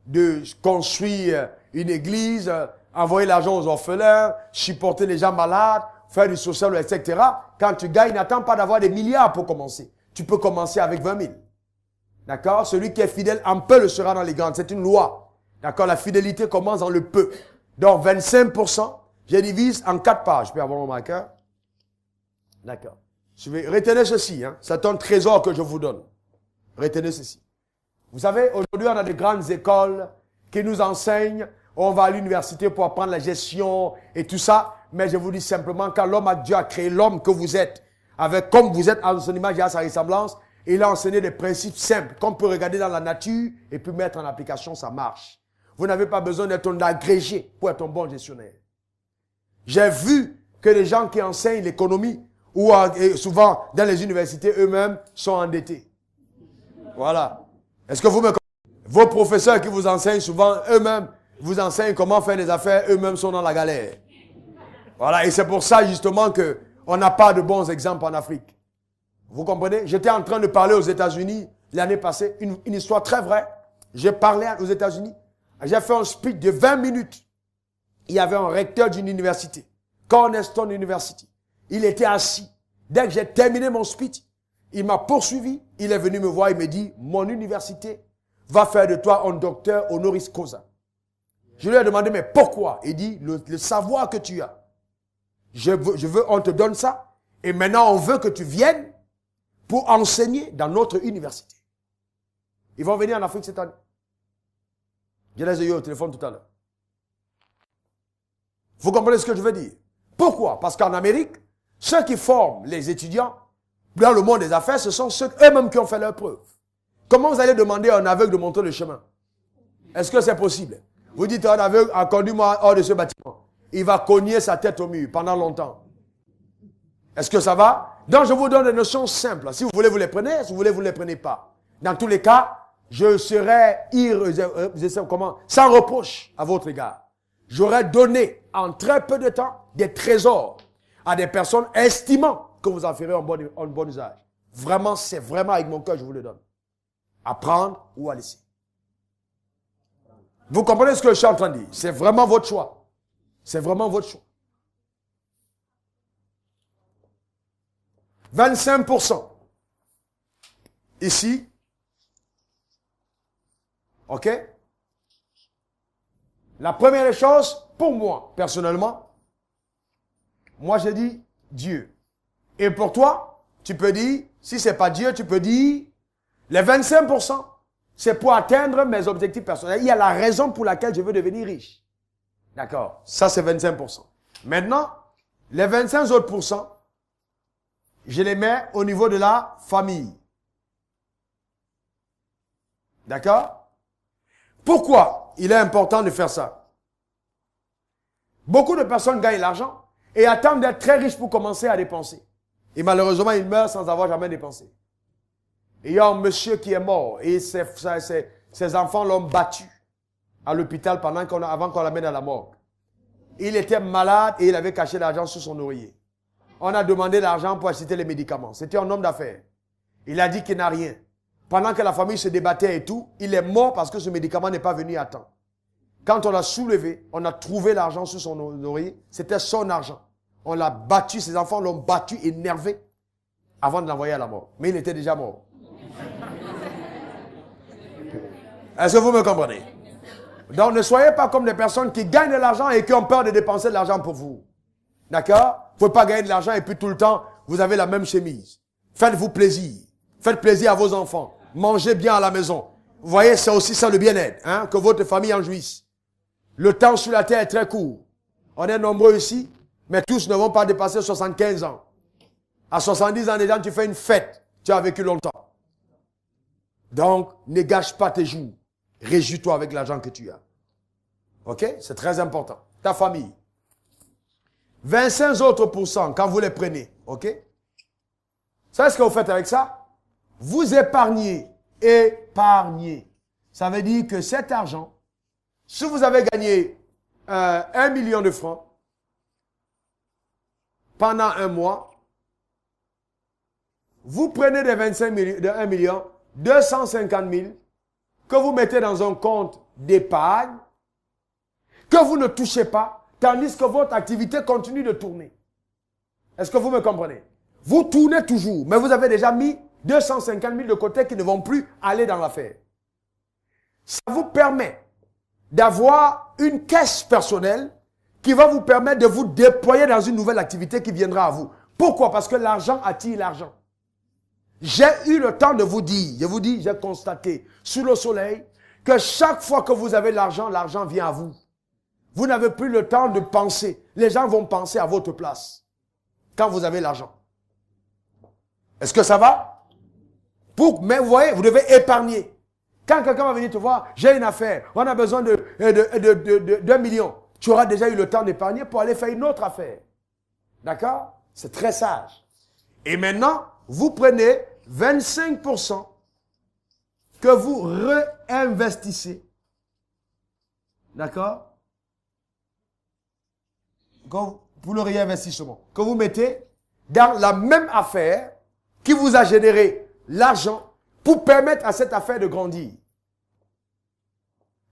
Speaker 1: de construire une église, envoyer l'argent aux orphelins, supporter les gens malades, faire du social, etc. Quand tu gagnes, n'attends pas d'avoir des milliards pour commencer. Tu peux commencer avec 20 000. D'accord? Celui qui est fidèle en peu le sera dans les grandes. C'est une loi. D'accord? La fidélité commence dans le peu. Donc 25%, je divise en 4 parts. Je peux avoir mon marqueur? D'accord. Retenez ceci, hein. C'est un trésor que je vous donne. Retenez ceci. Vous savez, aujourd'hui, on a de grandes écoles qui nous enseignent, on va à l'université pour apprendre la gestion et tout ça. Mais je vous dis simplement, quand Dieu a créé l'homme que vous êtes, comme vous êtes à son image et à sa ressemblance, il a enseigné des principes simples qu'on peut regarder dans la nature et puis mettre en application, ça marche. Vous n'avez pas besoin d'être un agrégé pour être un bon gestionnaire. J'ai vu que les gens qui enseignent l'économie, ou souvent dans les universités eux-mêmes, sont endettés. Voilà. Est-ce que vous me comprenez? Vos professeurs qui vous enseignent souvent, eux-mêmes, vous enseignent comment faire des affaires, eux-mêmes sont dans la galère. Voilà, et c'est pour ça justement qu'on n'a pas de bons exemples en Afrique. Vous comprenez? J'étais en train de parler aux États-Unis l'année passée, une histoire très vraie. J'ai parlé aux États-Unis. J'ai fait un speech de 20 minutes. Il y avait un recteur d'une université, Cornerstone University. Il était assis. Dès que j'ai terminé mon speech, il m'a poursuivi. Il est venu me voir, il me dit, mon université va faire de toi un docteur honoris causa. Je lui ai demandé, mais pourquoi? Il dit, le savoir que tu as. On te donne ça. Et maintenant, on veut que tu viennes pour enseigner dans notre université. Ils vont venir en Afrique cette année. Je les ai eu au téléphone tout à l'heure. Vous comprenez ce que je veux dire? Pourquoi? Parce qu'en Amérique, ceux qui forment les étudiants dans le monde des affaires, ce sont ceux eux-mêmes qui ont fait leurs preuves. Comment vous allez demander à un aveugle de montrer le chemin? Est-ce que c'est possible? Vous dites à un aveugle, conduis-moi hors de ce bâtiment. Il va cogner sa tête au mur pendant longtemps. Est-ce que ça va? Donc je vous donne des notions simples. Si vous voulez, vous les prenez. Si vous voulez, vous ne les prenez pas. Dans tous les cas, je serai sans reproche à votre égard. J'aurais donné en très peu de temps des trésors à des personnes estimant que vous en ferez un bon usage. Vraiment, c'est vraiment avec mon cœur que je vous le donne. À prendre ou à laisser. Vous comprenez ce que je suis en train de dire? C'est vraiment votre choix. C'est vraiment votre choix. 25%. Ici. OK? La première des choses, pour moi, personnellement, moi j'ai dit Dieu. Et pour toi, tu peux dire, si ce n'est pas Dieu, tu peux dire, les 25%, c'est pour atteindre mes objectifs personnels. Il y a la raison pour laquelle je veux devenir riche. D'accord? Ça, c'est 25%. Maintenant, les 25 autres pourcents, je les mets au niveau de la famille. D'accord? Pourquoi il est important de faire ça? Beaucoup de personnes gagnent l'argent et attendent d'être très riches pour commencer à dépenser. Et malheureusement, ils meurent sans avoir jamais dépensé. Et il y a un monsieur qui est mort et ses enfants l'ont battu à l'hôpital avant qu'on l'amène à la morgue. Il était malade et il avait caché l'argent sous son oreiller. On a demandé l'argent pour acheter les médicaments. C'était un homme d'affaires. Il a dit qu'il n'a rien. Pendant que la famille se débattait et tout, il est mort parce que ce médicament n'est pas venu à temps. Quand on l'a soulevé, on a trouvé l'argent sous son oreiller. C'était son argent. On l'a battu, ses enfants l'ont battu, énervé, avant de l'envoyer à la mort. Mais il était déjà mort. Est-ce que vous me comprenez? Donc ne soyez pas comme des personnes qui gagnent de l'argent et qui ont peur de dépenser de l'argent pour vous. D'accord? Vous ne pouvez pas gagner de l'argent et puis tout le temps, vous avez la même chemise. Faites-vous plaisir. Faites plaisir à vos enfants. Mangez bien à la maison. Vous voyez, c'est aussi ça le bien-être, hein, que votre famille en jouisse. Le temps sur la terre est très court. On est nombreux ici, mais tous ne vont pas dépasser 75 ans. À 70 ans déjà, tu fais une fête. Tu as vécu longtemps. Donc, ne gâche pas tes jours. Réjouis-toi avec l'argent que tu as. OK? C'est très important. Ta famille. 25 autres pourcents quand vous les prenez. OK? Vous savez ce que vous faites avec ça? Vous épargnez. Épargnez. Ça veut dire que cet argent, si vous avez gagné 1 million de francs pendant un mois, vous prenez des 25 000, de 1 million, 250 000 que vous mettez dans un compte d'épargne que vous ne touchez pas, tandis que votre activité continue de tourner. Est-ce que vous me comprenez? Vous tournez toujours, mais vous avez déjà mis 250 000 de côté qui ne vont plus aller dans l'affaire. Ça vous permet d'avoir une caisse personnelle qui va vous permettre de vous déployer dans une nouvelle activité qui viendra à vous. Pourquoi? Parce que l'argent attire l'argent. J'ai eu le temps de vous dire, je vous dis, j'ai constaté sous le soleil que chaque fois que vous avez l'argent, l'argent vient à vous. Vous n'avez plus le temps de penser. Les gens vont penser à votre place quand vous avez l'argent. Est-ce que ça va? Mais vous voyez, vous devez épargner. Quand quelqu'un va venir te voir, j'ai une affaire, on a besoin d'1 million. Tu auras déjà eu le temps d'épargner pour aller faire une autre affaire. D'accord? C'est très sage. Et maintenant, vous prenez 25% que vous réinvestissez. D'accord? Pour le réinvestissement. Que vous mettez dans la même affaire qui vous a généré l'argent pour permettre à cette affaire de grandir.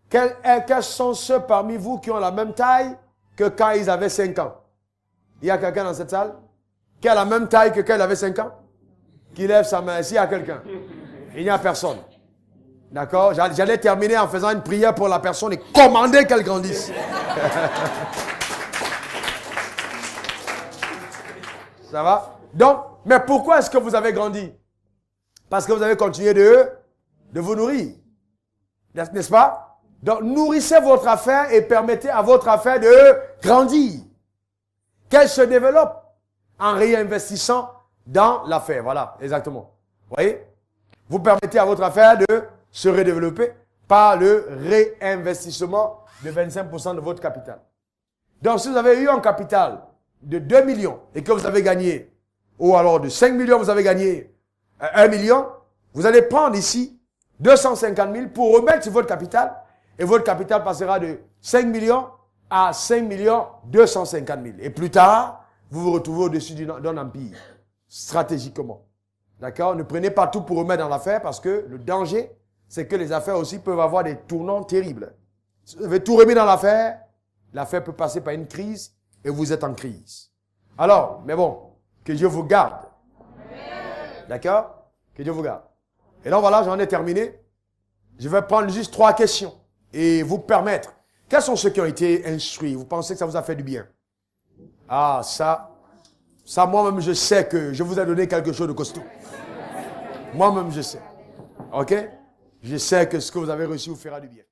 Speaker 1: Quels sont ceux parmi vous qui ont la même taille que quand ils avaient 5 ans? Il y a quelqu'un dans cette salle qui a la même taille que quand il avait 5 ans? Qui lève sa main. S'il y a quelqu'un. Il n'y a personne. D'accord? J'allais terminer en faisant une prière pour la personne et commander qu'elle grandisse. Ça va? Donc, mais pourquoi est-ce que vous avez grandi? Parce que vous avez continué de vous nourrir. N'est-ce pas? Donc, nourrissez votre affaire et permettez à votre affaire de grandir. Qu'elle se développe en réinvestissant dans l'affaire. Voilà, exactement. Vous voyez? Vous permettez à votre affaire de se redévelopper par le réinvestissement de 25% de votre capital. Donc, si vous avez eu un capital de 2 millions et que vous avez gagné, ou alors de 5 millions, vous avez gagné 1 million, vous allez prendre ici 250 000 pour remettre sur votre capital et votre capital passera de 5 millions à 5 millions 250 000. Et plus tard, vous vous retrouvez au-dessus d'un empire, stratégiquement. D'accord? Ne prenez pas tout pour remettre dans l'affaire parce que le danger, c'est que les affaires aussi peuvent avoir des tournants terribles. Si vous avez tout remis dans l'affaire, l'affaire peut passer par une crise et vous êtes en crise. Alors, mais bon, que Dieu vous garde. D'accord? Que Dieu vous garde. Et donc voilà, j'en ai terminé. Je vais prendre juste 3 questions et vous permettre. Quels sont ceux qui ont été instruits? Vous pensez que ça vous a fait du bien? Ah, ça moi-même je sais que je vous ai donné quelque chose de costaud. Moi-même je sais. Ok? Je sais que ce que vous avez reçu vous fera du bien.